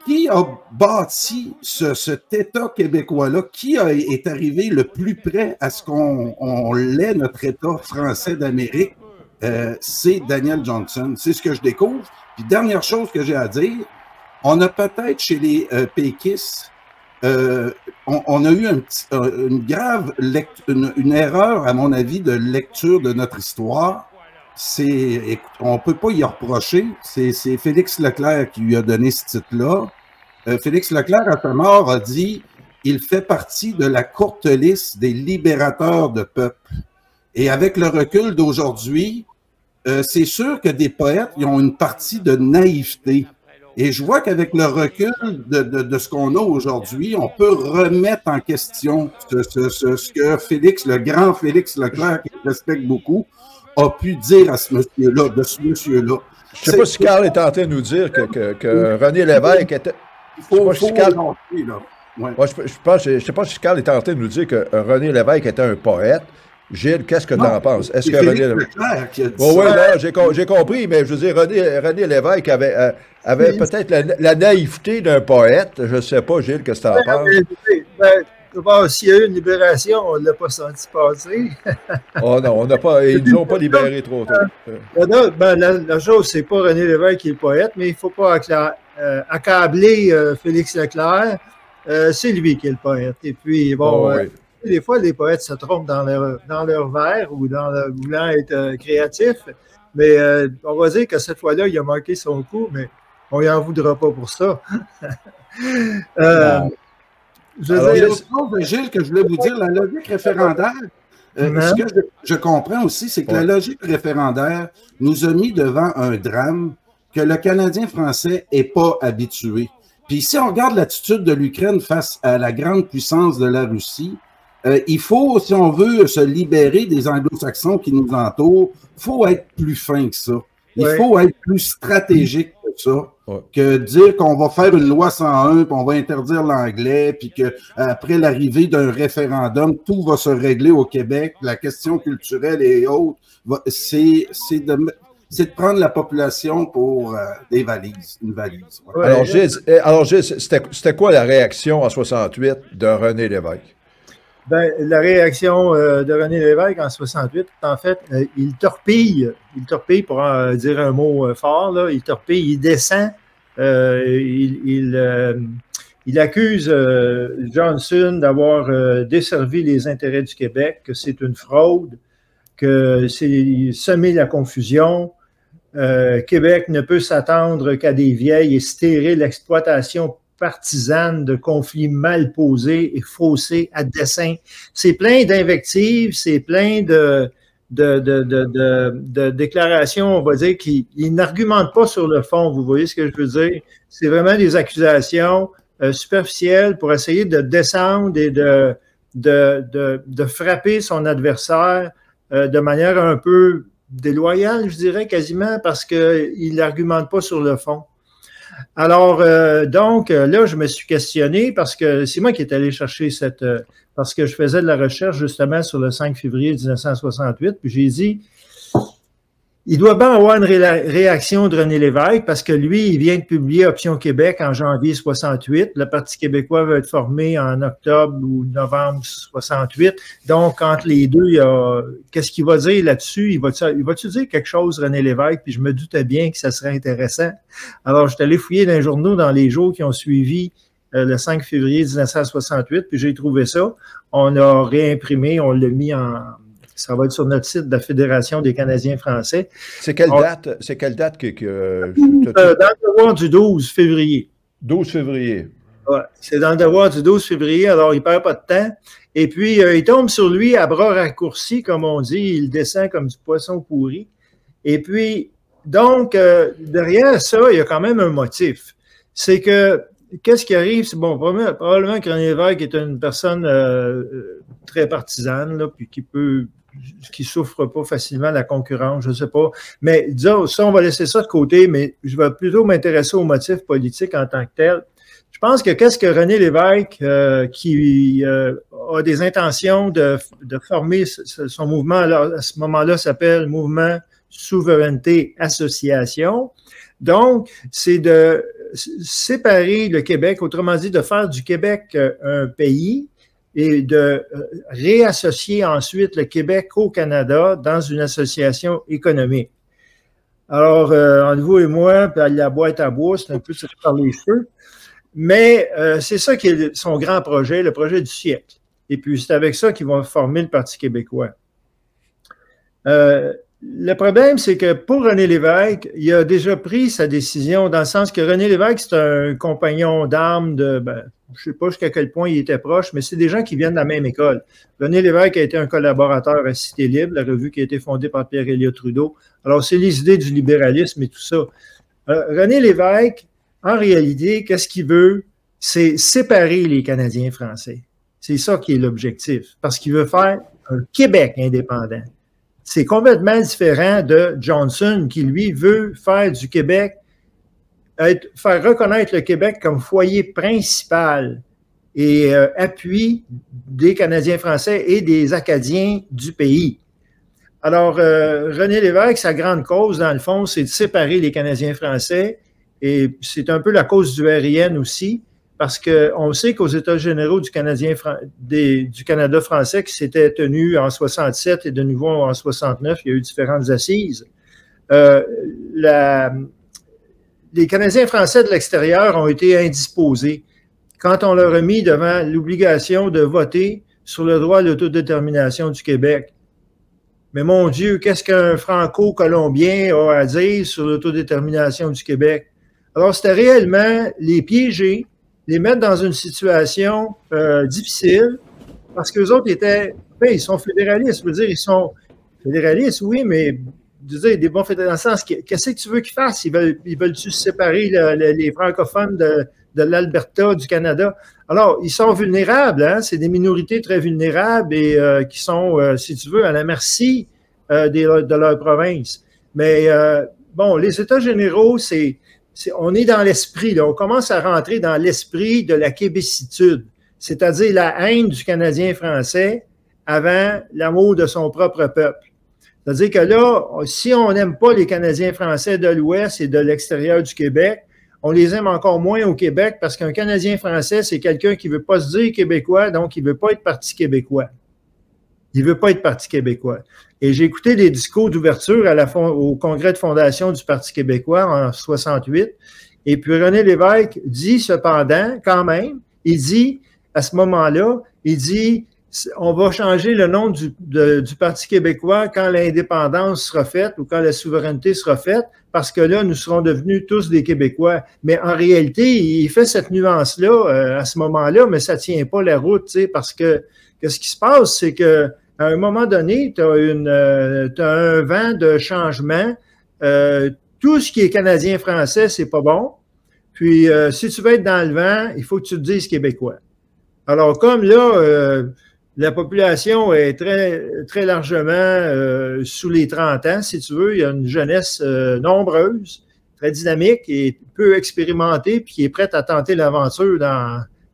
qui a bâti cet État québécois-là? Qui est arrivé le plus près à ce qu'on l'est, notre État français d'Amérique? C'est Daniel Johnson. C'est ce que je découvre. Puis, dernière chose que j'ai à dire, on a peut-être chez les péquistes, on a eu une grave une erreur, à mon avis, de lecture de notre histoire. On peut pas y reprocher. C'est Félix Leclerc qui lui a donné ce titre-là. Félix Leclerc, à sa mort, a dit « Il fait partie de la courte liste des libérateurs de peuple ». Et avec le recul d'aujourd'hui, c'est sûr que des poètes, ils ont une partie de naïveté. Et je vois qu'avec le recul de ce qu'on a aujourd'hui, on peut remettre en question ce que Félix, le grand Félix Leclerc, qui respecte beaucoup, a pu dire à ce monsieur-là, de ce monsieur-là. Je ne sais pas si Carl est en train de nous dire que René Lévesque était... Je ne sais pas si Carl est en train de nous dire que René Lévesque était un poète. Gilles, qu'est-ce que tu en penses? Est-ce que René Lévesque... Oui, j'ai compris, mais je veux dire, René Lévesque avait peut-être la naïveté d'un poète. Je ne sais pas, Gilles, qu'est-ce que tu en penses? S'il y a eu une libération, on ne l'a pas senti passer. Oh non, ils ne nous ont pas libérés trop tôt. La chose, c'est pas René Lévesque qui est le poète, mais il ne faut pas accabler Félix Leclerc. C'est lui qui est le poète. Et puis, bon, des fois, les poètes se trompent dans leur vers ou voulant être créatif. Mais on va dire que cette fois-là, il a manqué son coup, mais on ne en voudra pas pour ça. Gilles, que je voulais vous dire, la logique référendaire, ce que je comprends aussi, c'est que la logique référendaire nous a mis devant un drame que le Canadien français n'est pas habitué. Puis si on regarde l'attitude de l'Ukraine face à la grande puissance de la Russie, il faut, si on veut se libérer des anglo-saxons qui nous entourent, il faut être plus fin que ça. Il faut être plus stratégique que ça, que dire qu'on va faire une loi 101, puis on va interdire l'anglais, puis qu'après l'arrivée d'un référendum, tout va se régler au Québec, la question culturelle et autres, c'est de prendre la population pour une valise. Ouais. Alors, Gilles, c'était quoi la réaction en 68 de René Lévesque? Ben, la réaction de René Lévesque en 68, en fait, il torpille pour dire un mot fort, là, il torpille, il descend, il accuse Johnson d'avoir desservi les intérêts du Québec, que c'est une fraude, que c'est semer la confusion. Québec ne peut s'attendre qu'à des vieilles et stériles exploitations partisane de conflits mal posés et faussés à dessein. C'est plein d'invectives, c'est plein de déclarations, on va dire, qui n'argumentent pas sur le fond, vous voyez ce que je veux dire? C'est vraiment des accusations superficielles pour essayer de descendre et de frapper son adversaire de manière un peu déloyale, je dirais, quasiment, parce qu'il n'argumente pas sur le fond. Alors, donc, là, je me suis questionné parce que c'est moi qui est allé chercher parce que je faisais de la recherche justement sur le 5 février 1968, puis j'ai dit, il doit bien avoir une réaction de René Lévesque parce que lui, il vient de publier Option Québec en janvier 68. Le Parti québécois va être formé en octobre ou novembre 68. Donc, entre les deux, qu'est-ce qu'il va dire là-dessus? Il va-tu dire quelque chose, René Lévesque? Puis je me doutais bien que ça serait intéressant. Alors, je suis allé fouiller dans les journaux dans les jours qui ont suivi le 5 février 1968, puis j'ai trouvé ça. On a réimprimé, on l'a mis ça va être sur notre site de la Fédération des Canadiens français. C'est quelle date que dans le devoir du 12 février. 12 février. Ouais, c'est dans le devoir du 12 février, alors il ne perd pas de temps. Et puis, il tombe sur lui à bras raccourcis, comme on dit, il descend comme du poisson pourri. Et puis, donc, derrière ça, il y a quand même un motif. C'est que, qu'est-ce qui arrive? C'est bon, probablement que René Lévesque est une personne très partisane, là, puis qui souffre pas facilement de la concurrence, je ne sais pas. Mais disons, ça, on va laisser ça de côté, mais je vais plutôt m'intéresser aux motifs politiques en tant que tel. Je pense que qu'est-ce que René Lévesque, qui a des intentions de former son mouvement, alors, à ce moment-là, s'appelle Mouvement Souveraineté Association. Donc, c'est de séparer le Québec, autrement dit, de faire du Québec un pays et de réassocier ensuite le Québec au Canada dans une association économique. Alors, entre vous et moi, puis la boîte à bois, c'est un peu tiré par les cheveux, mais c'est ça qui est son grand projet, le projet du siècle. Et puis, c'est avec ça qu'ils vont former le Parti québécois. Le problème, c'est que pour René Lévesque, il a déjà pris sa décision dans le sens que René Lévesque, c'est un compagnon d'armes de, je ne sais pas jusqu'à quel point il était proche, mais c'est des gens qui viennent de la même école. René Lévesque a été un collaborateur à Cité Libre, la revue qui a été fondée par Pierre-Éliott Trudeau. Alors, c'est les idées du libéralisme et tout ça. René Lévesque, en réalité, qu'est-ce qu'il veut? C'est séparer les Canadiens français. C'est ça qui est l'objectif, parce qu'il veut faire un Québec indépendant. C'est complètement différent de Johnson, qui, lui, veut faire du Québec, faire reconnaître le Québec comme foyer principal et appui des Canadiens français et des Acadiens du pays. Alors, René Lévesque, sa grande cause, dans le fond, c'est de séparer les Canadiens français, et c'est un peu la cause du RIN aussi, parce qu'on sait qu'aux États généraux du Canada français, qui s'était tenu en 67 et de nouveau en 69, il y a eu différentes assises, les Canadiens français de l'extérieur ont été indisposés quand on leur a mis devant l'obligation de voter sur le droit à l'autodétermination du Québec. Mais mon Dieu, qu'est-ce qu'un franco-colombien a à dire sur l'autodétermination du Québec? Alors, c'était réellement les piéger, les mettre dans une situation difficile, parce qu'eux autres ils sont fédéralistes. Je veux dire, ils sont fédéralistes, oui, mais je veux dire, des bons fédéralistes, dans le sens, qu'est-ce que tu veux qu'ils fassent? Ils veulent-tu séparer les francophones de l'Alberta, du Canada? Alors, ils sont vulnérables, hein? C'est des minorités très vulnérables et qui sont, si tu veux, à la merci de leur province. Mais bon, les États généraux, on est dans l'esprit, là. On commence à rentrer dans l'esprit de la québécitude, c'est-à-dire la haine du Canadien français avant l'amour de son propre peuple. C'est-à-dire que là, si on n'aime pas les Canadiens français de l'Ouest et de l'extérieur du Québec, on les aime encore moins au Québec parce qu'un Canadien français, c'est quelqu'un qui ne veut pas se dire québécois, donc il ne veut pas être parti québécois. Il ne veut pas être Parti québécois. Et j'ai écouté les discours d'ouverture au congrès de fondation du Parti québécois en 68. Et puis René Lévesque dit cependant, quand même, il dit, à ce moment-là, il dit, on va changer le nom du Parti québécois quand l'indépendance sera faite ou quand la souveraineté sera faite, parce que là, nous serons devenus tous des Québécois. Mais en réalité, il fait cette nuance-là à ce moment-là, mais ça ne tient pas la route, tu sais, parce que ce qui se passe, c'est que à un moment donné, tu as un vent de changement. Tout ce qui est canadien-français, c'est pas bon. Puis, si tu veux être dans le vent, il faut que tu te dises québécois. Alors, comme là, la population est très, très largement sous les 30 ans, si tu veux, il y a une jeunesse nombreuse, très dynamique et peu expérimentée, puis qui est prête à tenter l'aventure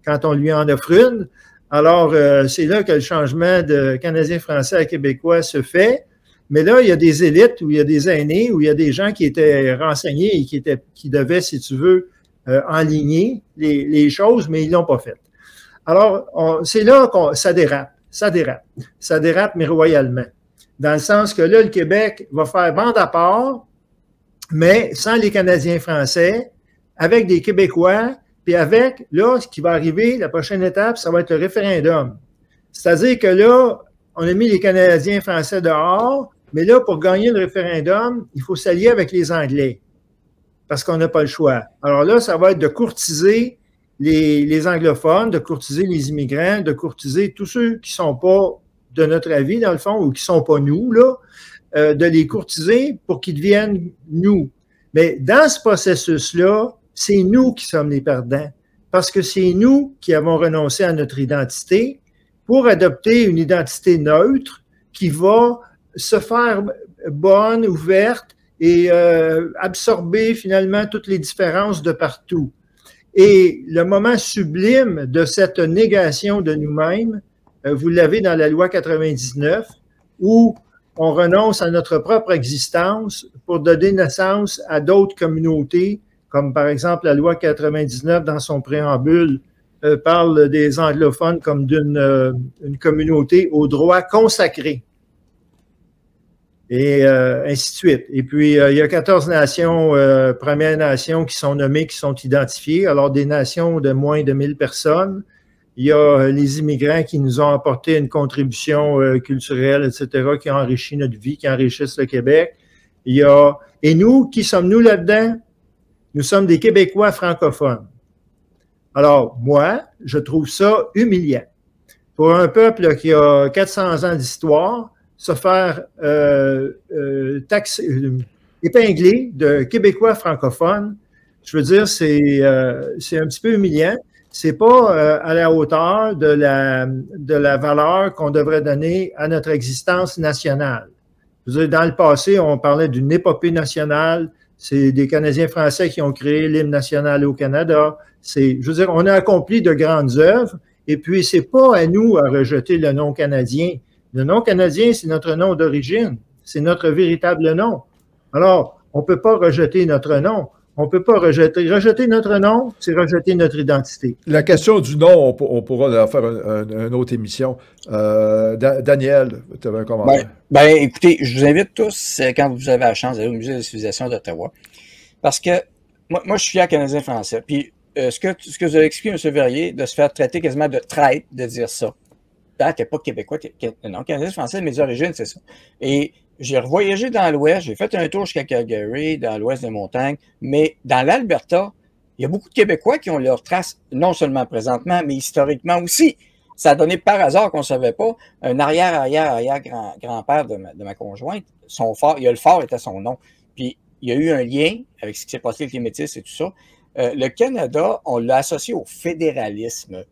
quand on lui en offre une. Alors, c'est là que le changement de Canadien-Français à Québécois se fait. Mais là, il y a des élites, où il y a des aînés, où il y a des gens qui étaient renseignés et qui devaient, si tu veux, enligner les choses, mais ils l'ont pas fait. Alors, c'est là que ça dérape. Ça dérape, mais royalement. Dans le sens que là, le Québec va faire bande à part, mais sans les Canadiens français, avec des Québécois, puis avec, là, ce qui va arriver, la prochaine étape, ça va être le référendum. C'est-à-dire que là, on a mis les Canadiens français dehors, mais là, pour gagner le référendum, il faut s'allier avec les Anglais, parce qu'on n'a pas le choix. Alors là, ça va être de courtiser les anglophones, de courtiser les immigrants, de courtiser tous ceux qui ne sont pas de notre avis, dans le fond, ou qui ne sont pas nous, là, de les courtiser pour qu'ils deviennent nous. Mais dans ce processus-là, c'est nous qui sommes les perdants, parce que c'est nous qui avons renoncé à notre identité pour adopter une identité neutre qui va se faire bonne, ouverte et absorber finalement toutes les différences de partout. Et le moment sublime de cette négation de nous-mêmes, vous l'avez dans la loi 99, où on renonce à notre propre existence pour donner naissance à d'autres communautés, comme par exemple la loi 99 dans son préambule parle des anglophones comme d'une communauté aux droits consacrés. Et ainsi de suite. Et puis, il y a 14 nations, Premières Nations qui sont nommées, qui sont identifiées. Alors, des nations de moins de 1000 personnes. Il y a les immigrants qui nous ont apporté une contribution culturelle, etc., qui ont enrichi notre vie, qui enrichissent le Québec. Et nous, qui sommes-nous là-dedans? Nous sommes des Québécois francophones. Alors, moi, je trouve ça humiliant. Pour un peuple qui a 400 ans d'histoire, se faire épingler de Québécois francophones, je veux dire, c'est un petit peu humiliant. C'est pas à la hauteur de la valeur qu'on devrait donner à notre existence nationale. Je veux dire, dans le passé, on parlait d'une épopée nationale. C'est des Canadiens français qui ont créé l'hymne national au Canada. Je veux dire, on a accompli de grandes œuvres. Et puis, c'est pas à nous à rejeter le nom canadien. Le nom canadien, c'est notre nom d'origine. C'est notre véritable nom. Alors, on ne peut pas rejeter notre nom. On ne peut pas rejeter notre nom, c'est rejeter notre identité. La question du nom, on pourra faire une autre émission. Daniel, tu avais un commentaire? Ben, écoutez, je vous invite tous, quand vous avez la chance d'aller au Musée de la civilisation d'Ottawa, parce que moi, je suis fier Canadien français. Puis, ce que vous avez expliqué, M. Verrier, de se faire traiter quasiment de traître, de dire ça. Ah, t'es pas Québécois, non, Canadien français, mes origines, c'est ça. Et j'ai revoyagé dans l'Ouest, j'ai fait un tour jusqu'à Calgary, dans l'Ouest des montagnes, mais dans l'Alberta, il y a beaucoup de Québécois qui ont leur trace, non seulement présentement, mais historiquement aussi. Ça a donné par hasard qu'on ne savait pas, un arrière-grand-père de ma conjointe, son phare, le phare était son nom. Puis il y a eu un lien avec ce qui s'est passé avec les Métis et tout ça. Le Canada, on l'a associé au fédéralisme.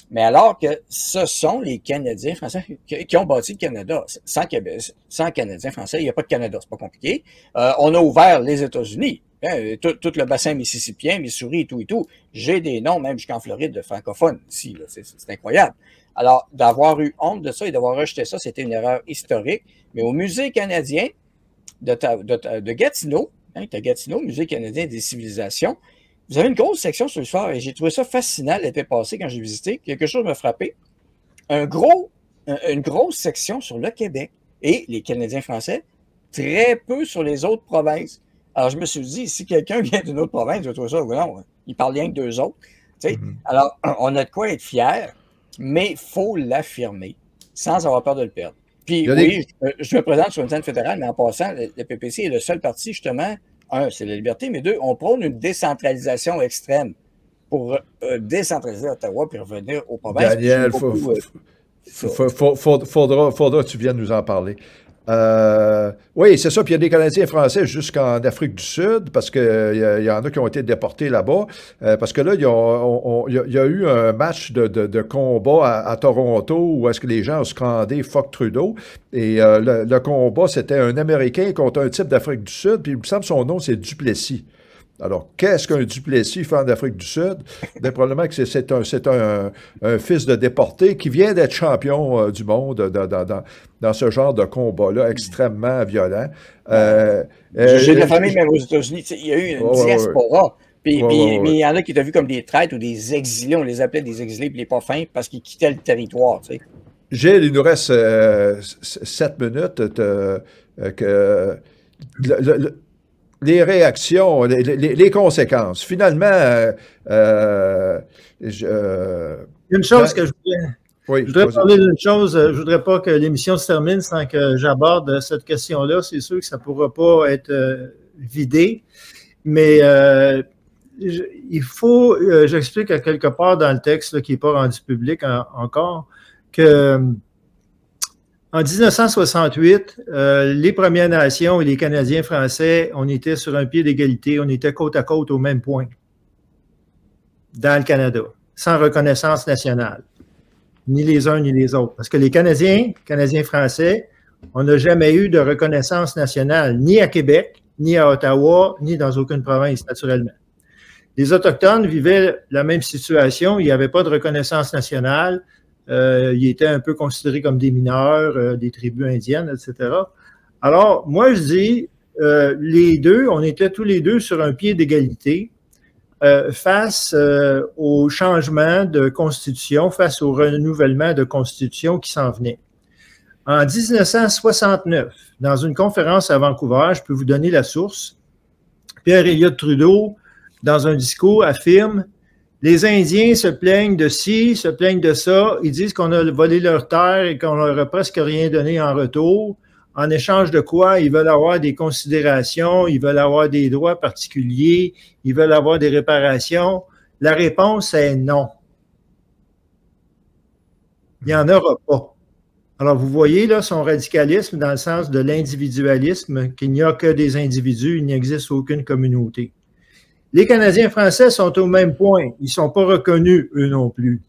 Mais alors que ce sont les Canadiens français qui ont bâti le Canada. Sans Canadiens français, il n'y a pas de Canada, c'est pas compliqué. On a ouvert les États-Unis, tout le bassin mississippien, Missouri et tout. J'ai des noms, même jusqu'en Floride, de francophones ici. C'est incroyable. Alors, d'avoir eu honte de ça et d'avoir rejeté ça, c'était une erreur historique. Mais au Musée canadien de Gatineau, Gatineau, Musée canadien des civilisations, vous avez une grosse section sur l'histoire et j'ai trouvé ça fascinant l'été passé quand j'ai visité. Quelque chose m'a frappé. Une grosse section sur le Québec et les Canadiens français, très peu sur les autres provinces. Alors, je me suis dit, si quelqu'un vient d'une autre province, je trouve ça, non, il parle rien que d'eux autres. Tu sais? Mm-hmm. Alors, on a de quoi être fiers, mais il faut l'affirmer sans avoir peur de le perdre. Puis, oui, je me présente sur une scène fédérale, mais en passant, le PPC est le seul parti, justement. Un, c'est la liberté, mais deux, on prône une décentralisation extrême pour décentraliser Ottawa puis revenir aux provinces. Daniel, faudra que tu viennes nous en parler. Oui, c'est ça. Puis il y a des Canadiens français jusqu'en Afrique du Sud, parce qu'il y en a qui ont été déportés là-bas. Parce que là, il y a eu un match de combat à Toronto où est-ce que les gens ont scandé « Fuck Trudeau ». Et le combat, c'était un Américain contre un type d'Afrique du Sud. Puis il me semble que son nom, c'est Duplessis. Alors, qu'est-ce qu'un Duplessis fait en Afrique du Sud? Bien, probablement que c'est un fils de déporté qui vient d'être champion du monde dans ce genre de combat-là extrêmement violent. J'ai de la famille même aux États-Unis. Il y a eu une diaspora. Mais il y en a qui étaient vus comme des traîtres ou des exilés. On les appelait des exilés puis les pas fins parce qu'ils quittaient le territoire. Tu sais. Gilles, il nous reste 7 minutes. Les réactions, les conséquences. Finalement, une chose que je voudrais... Oui, je voudrais parler d'une chose. Je ne voudrais pas que l'émission se termine sans que j'aborde cette question-là. C'est sûr que ça ne pourra pas être vidé. Mais il faut... j'explique à quelque part dans le texte là, qui n'est pas rendu public encore que... En 1968, les Premières Nations et les Canadiens français, on était sur un pied d'égalité, on était côte à côte au même point dans le Canada, sans reconnaissance nationale, ni les uns ni les autres. Parce que les Canadiens français, on n'a jamais eu de reconnaissance nationale, ni à Québec, ni à Ottawa, ni dans aucune province, naturellement. Les Autochtones vivaient la même situation, il n'y avait pas de reconnaissance nationale. Ils étaient un peu considérés comme des mineurs, des tribus indiennes, etc. Alors, moi, je dis, les deux, on était tous les deux sur un pied d'égalité face au changement de constitution, face au renouvellement de constitution qui s'en venait. En 1969, dans une conférence à Vancouver, je peux vous donner la source, Pierre Elliott Trudeau, dans un discours, affirme: les Indiens se plaignent de ci, se plaignent de ça. Ils disent qu'on a volé leur terre et qu'on leur a presque rien donné en retour. En échange de quoi? Ils veulent avoir des considérations, ils veulent avoir des droits particuliers, ils veulent avoir des réparations. La réponse est non. Il n'y en aura pas. Alors, vous voyez là son radicalisme dans le sens de l'individualisme, qu'il n'y a que des individus, il n'existe aucune communauté. Les Canadiens français sont au même point. Ils ne sont pas reconnus, eux non plus.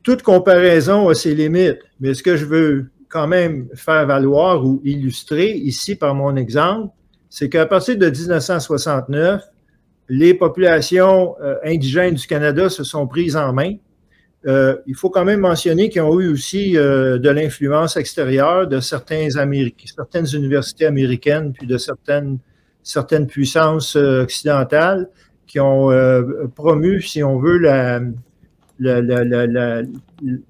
Toute comparaison a ses limites, mais ce que je veux quand même faire valoir ou illustrer ici par mon exemple, c'est qu'à partir de 1969, les populations indigènes du Canada se sont prises en main. Il faut quand même mentionner qu'ils ont eu aussi de l'influence extérieure de certaines universités américaines, puis de certaines puissances occidentales qui ont promu, si on veut,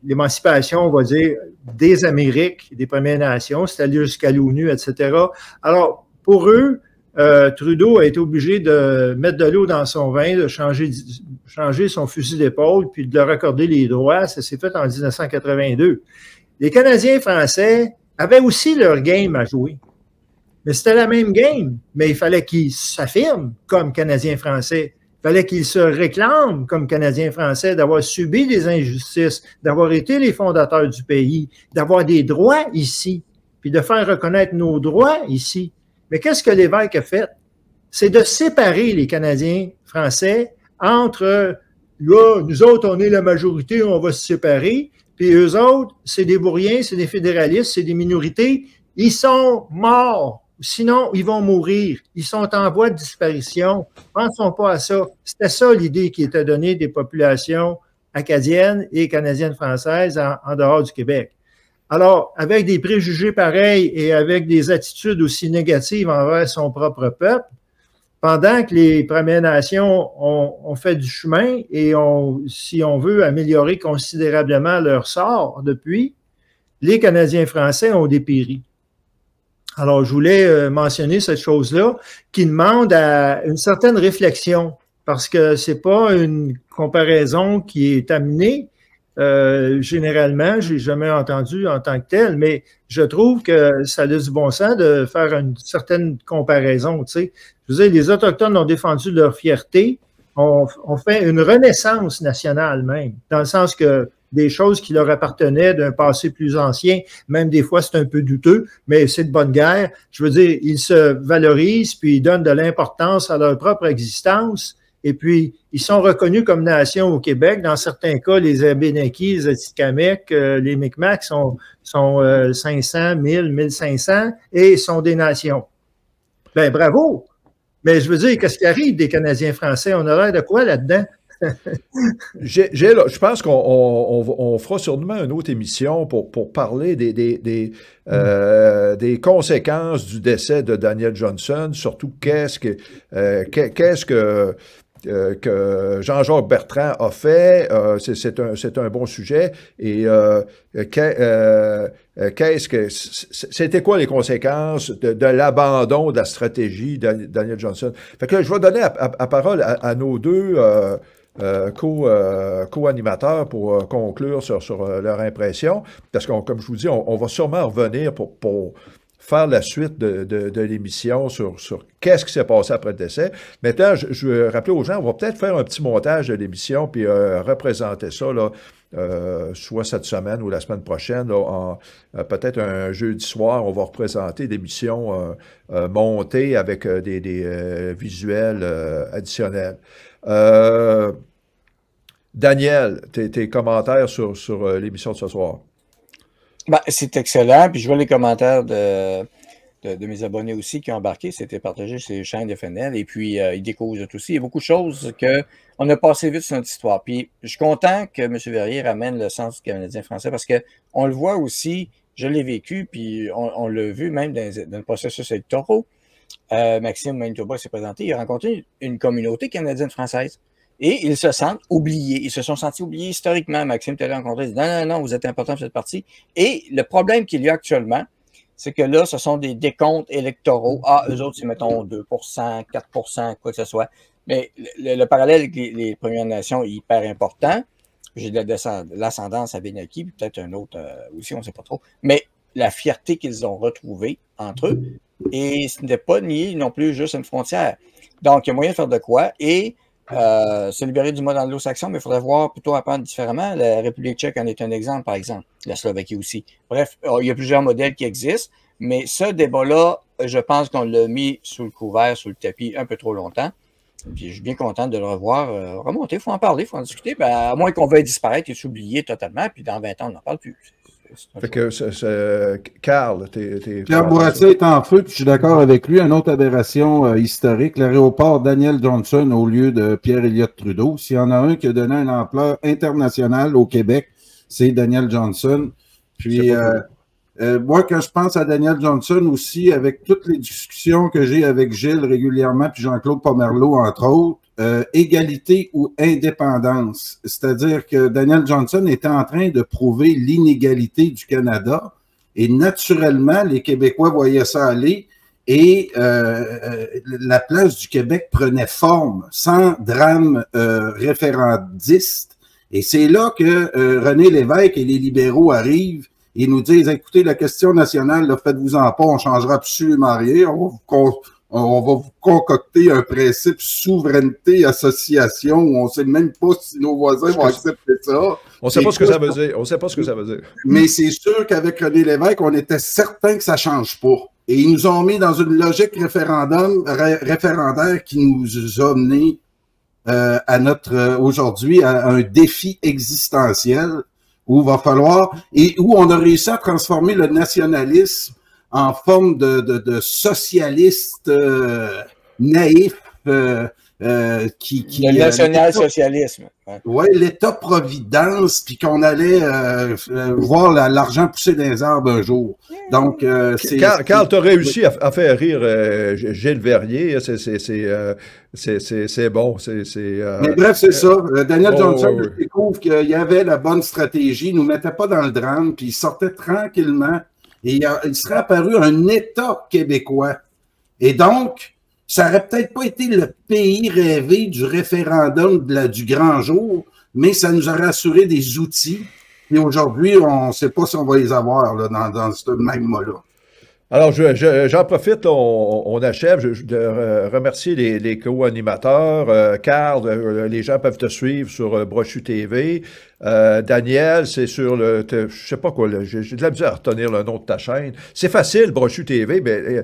l'émancipation, on va dire, des Amériques, des Premières Nations, c'est-à-dire jusqu'à l'ONU, etc. Alors, pour eux, Trudeau a été obligé de mettre de l'eau dans son vin, de changer son fusil d'épaule, puis de leur accorder les droits. Ça s'est fait en 1982. Les Canadiens français avaient aussi leur game à jouer. Mais c'était la même game, mais il fallait qu'ils s'affirment comme Canadiens français. Il fallait qu'ils se réclament comme Canadiens français d'avoir subi des injustices, d'avoir été les fondateurs du pays, d'avoir des droits ici, puis de faire reconnaître nos droits ici. Mais qu'est-ce que l'évêque a fait? C'est de séparer les Canadiens français entre, là, nous autres, on est la majorité, on va se séparer, puis eux autres, c'est des bourriens, c'est des fédéralistes, c'est des minorités, ils sont morts. Sinon, ils vont mourir. Ils sont en voie de disparition. Pensons pas à ça. C'était ça l'idée qui était donnée des populations acadiennes et canadiennes françaises en dehors du Québec. Alors, avec des préjugés pareils et avec des attitudes aussi négatives envers son propre peuple, pendant que les Premières Nations ont fait du chemin et si on veut, améliorer considérablement leur sort depuis, les Canadiens français ont dépéri. Alors, je voulais mentionner cette chose-là qui demande à une certaine réflexion parce que c'est pas une comparaison qui est amenée. Généralement, je n'ai jamais entendu en tant que tel, mais je trouve que ça a du bon sens de faire une certaine comparaison. Tu sais. Je veux dire, les Autochtones ont défendu leur fierté, ont fait une renaissance nationale même, dans le sens que des choses qui leur appartenaient d'un passé plus ancien, même des fois c'est un peu douteux, mais c'est de bonne guerre. Je veux dire, ils se valorisent, puis ils donnent de l'importance à leur propre existence, et puis ils sont reconnus comme nation au Québec. Dans certains cas, les Abénaquis, les Atikamekw, les Micmacs sont 500, 1000, 1500, et sont des nations. Ben bravo! Mais je veux dire, qu'est-ce qui arrive des Canadiens français? On a l'air de quoi là-dedans? Je pense qu'on fera sûrement une autre émission pour parler des conséquences du décès de Daniel Johnson, surtout qu'est-ce que Jean-Jacques Bertrand a fait. C'est un bon sujet. Et c'était quoi les conséquences de l'abandon de la stratégie de Daniel Johnson? Fait que là, je vais donner la parole à nos deux co-animateurs pour conclure sur leur impression, parce que, comme je vous dis, on va sûrement revenir pour faire la suite de l'émission sur qu'est-ce qui s'est passé après le décès. Maintenant, je veux rappeler aux gens, on va peut-être faire un petit montage de l'émission puis représenter ça, là, soit cette semaine ou la semaine prochaine, là, peut-être un jeudi soir, on va représenter l'émission montée avec des visuels additionnels. Daniel, tes commentaires sur l'émission de ce soir? Ben, c'est excellent. Puis je vois les commentaires de mes abonnés aussi qui ont embarqué. C'était partagé sur les chaînes FNL. Et puis, ils découvrent tout aussi. Il y a beaucoup de choses qu'on a passé vite sur notre histoire. Puis, je suis content que M. Verrier ramène le sens du Canadien français parce qu'on le voit aussi, je l'ai vécu, puis on l'a vu même dans le processus électoral. Maxime Manitoba s'est présenté. Il a rencontré une communauté canadienne-française. Et ils se sentent oubliés. Ils se sont sentis oubliés historiquement. Maxime t'a rencontré. Il dit non, vous êtes important pour cette partie. Et le problème qu'il y a actuellement, c'est que là, ce sont des décomptes électoraux. Ah, eux autres, c'est mettons 2 4 quoi que ce soit. Mais le parallèle avec les Premières Nations est hyper important. J'ai de l'ascendance à Benaki, puis peut-être un autre aussi, on ne sait pas trop. Mais la fierté qu'ils ont retrouvée entre eux, et ce n'était pas nié non plus juste une frontière. Donc, il y a moyen de faire de quoi. Et se libérer du mode anglo-saxon, mais il faudrait voir plutôt apprendre différemment. La République tchèque en est un exemple, par exemple. La Slovaquie aussi. Bref, il y a plusieurs modèles qui existent, mais ce débat-là, je pense qu'on l'a mis sous le couvert, sous le tapis un peu trop longtemps. Puis je suis bien content de le revoir remonter. Il faut en parler, il faut en discuter. Ben, à moins qu'on veuille disparaître et s'oublier totalement, puis dans 20 ans, on n'en parle plus. Fait que, Carl, Pierre Bourassa est en feu, puis je suis d'accord avec lui. Une autre aberration historique, l'aéroport Daniel Johnson au lieu de Pierre-Éliott Trudeau. S'il y en a un qui a donné une ampleur internationale au Québec, c'est Daniel Johnson. Puis, moi, quand je pense à Daniel Johnson aussi, avec toutes les discussions que j'ai avec Gilles régulièrement, puis Jean-Claude Pomerleau, entre autres, égalité ou indépendance. C'est-à-dire que Daniel Johnson était en train de prouver l'inégalité du Canada et naturellement, les Québécois voyaient ça aller et la place du Québec prenait forme sans drame référendiste. Et c'est là que René Lévesque et les libéraux arrivent et nous disent, écoutez, la question nationale, faites-vous-en pas, on ne changera absolument rien, on va vous concocter un principe souveraineté-association où on ne sait même pas si nos voisins vont accepter ça. On ne sait pas ce que ça veut dire. On ne sait pas ce que ça veut dire. Mais c'est sûr qu'avec René Lévesque, on était certain que ça ne change pas. Et ils nous ont mis dans une logique référendaire qui nous a menés aujourd'hui à un défi existentiel où il va falloir, et où on a réussi à transformer le nationalisme en forme de socialiste naïf le national-socialisme. Oui, l'État-providence, puis qu'on allait voir l'argent pousser dans les arbres un jour. Donc, Carl, tu as réussi à faire rire Gilles Verrier, c'est bon. Mais bref, c'est ça. Daniel Johnson découvre qu'il y avait la bonne stratégie, il ne nous mettait pas dans le drame, puis il sortait tranquillement. Et il serait apparu un État québécois. Et donc, ça n'aurait peut-être pas été le pays rêvé du référendum du grand jour, mais ça nous aurait assuré des outils. Et aujourd'hui, on ne sait pas si on va les avoir là, dans ce même mot-là. Alors, j'en profite, on achève de remercier les co-animateurs. Carl, les gens peuvent te suivre sur Brochu TV. Daniel, c'est sur je sais pas quoi, j'ai de la misère à retenir le nom de ta chaîne. C'est facile, Brochu TV, mais...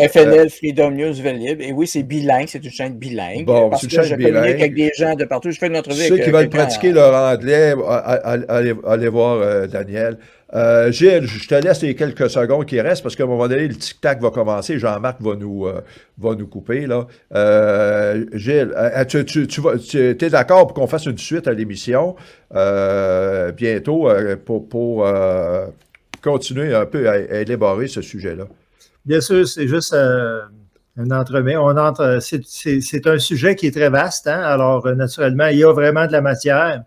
FNL, Freedom News, Libre. Et oui, c'est bilingue, c'est une chaîne bilingue. Bon, c'est une chaîne bilingue. Avec des gens de partout. Je fais une entrevue Ceux qui veulent pratiquer leur anglais, allez voir Daniel. Gilles, je te laisse les quelques secondes qui restent parce qu'à un moment donné, le tic-tac va commencer. Jean-Marc va nous couper, là. Gilles, tu es d'accord pour qu'on fasse une suite à l'émission bientôt pour continuer un peu à élaborer ce sujet-là? Bien sûr, c'est juste un entremets. C'est un sujet qui est très vaste, hein? Alors, naturellement, il y a vraiment de la matière.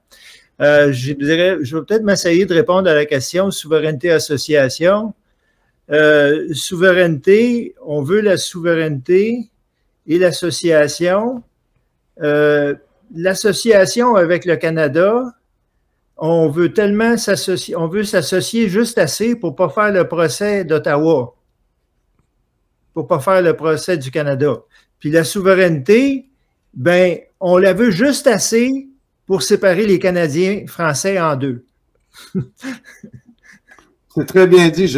Je vais peut-être m'essayer de répondre à la question souveraineté-association. Souveraineté, on veut la souveraineté et l'association. L'association avec le Canada, on veut tellement s'associer, on veut s'associer juste assez pour ne pas faire le procès d'Ottawa, pour ne pas faire le procès du Canada. Puis la souveraineté, ben, on la veut juste assez pour séparer les Canadiens français en deux. C'est très bien dit.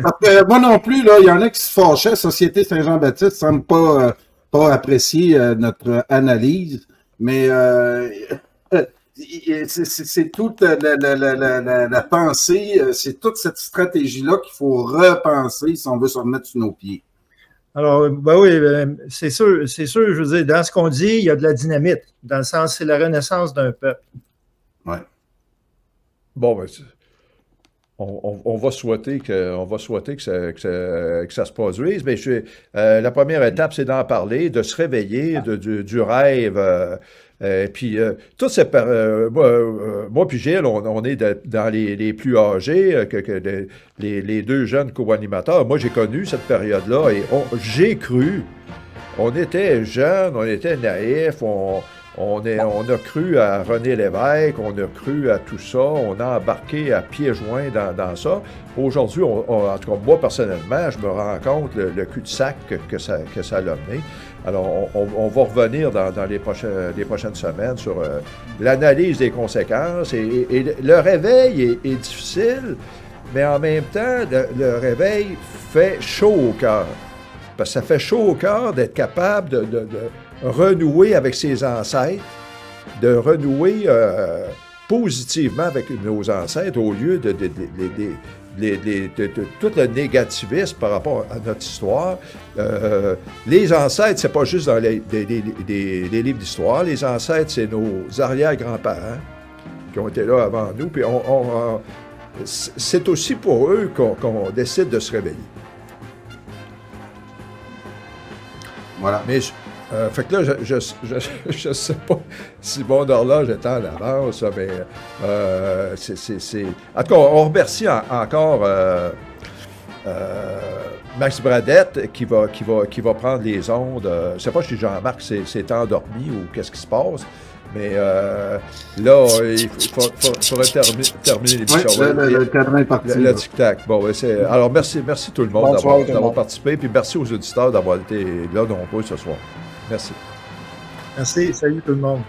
Parce que moi non plus, là, il y en a qui se fâchaient. Société Saint-Jean-Baptiste ne semble pas apprécier notre analyse, mais c'est toute la pensée, c'est toute cette stratégie-là qu'il faut repenser si on veut se remettre sur nos pieds. Alors, ben oui, c'est sûr, je veux dire, dans ce qu'on dit, il y a de la dynamite, dans le sens, c'est la renaissance d'un peuple. Oui. Bon, ben, on va souhaiter que ça se produise, mais la première étape, c'est d'en parler, de se réveiller du rêve. Puis, moi puis Gilles, on est dans les plus âgés que les deux jeunes co-animateurs. Moi, j'ai connu cette période-là et j'ai cru. On était jeunes, on était naïfs, on a cru à René Lévesque, on a cru à tout ça, on a embarqué à pieds joints dans ça. Aujourd'hui, en tout cas, moi, personnellement, je me rends compte le cul-de-sac que ça l'a mené. Alors, on va revenir dans les prochaines semaines sur l'analyse des conséquences. Et le réveil est difficile, mais en même temps, le réveil fait chaud au cœur. Parce que ça fait chaud au cœur d'être capable de renouer avec ses ancêtres, de renouer positivement avec nos ancêtres au lieu de tout le négativisme par rapport à notre histoire. Les ancêtres, c'est pas juste dans les livres d'histoire. Les ancêtres, c'est nos arrière-grands-parents qui ont été là avant nous. Puis c'est aussi pour eux qu'on décide de se réveiller. Voilà. Mais fait que là, je sais pas si mon horloge est en avance, mais c'est... En tout cas, on remercie encore Max Bradette qui va prendre les ondes. Je ne sais pas si Jean-Marc s'est endormi ou qu'est-ce qui se passe, mais là, il faudrait terminer l'émission. Le cadran est parti. Le tic-tac. Bon, alors, merci tout le monde d'avoir participé, puis merci aux auditeurs d'avoir été là nombreux ce soir. Merci. Merci. Salut tout le monde.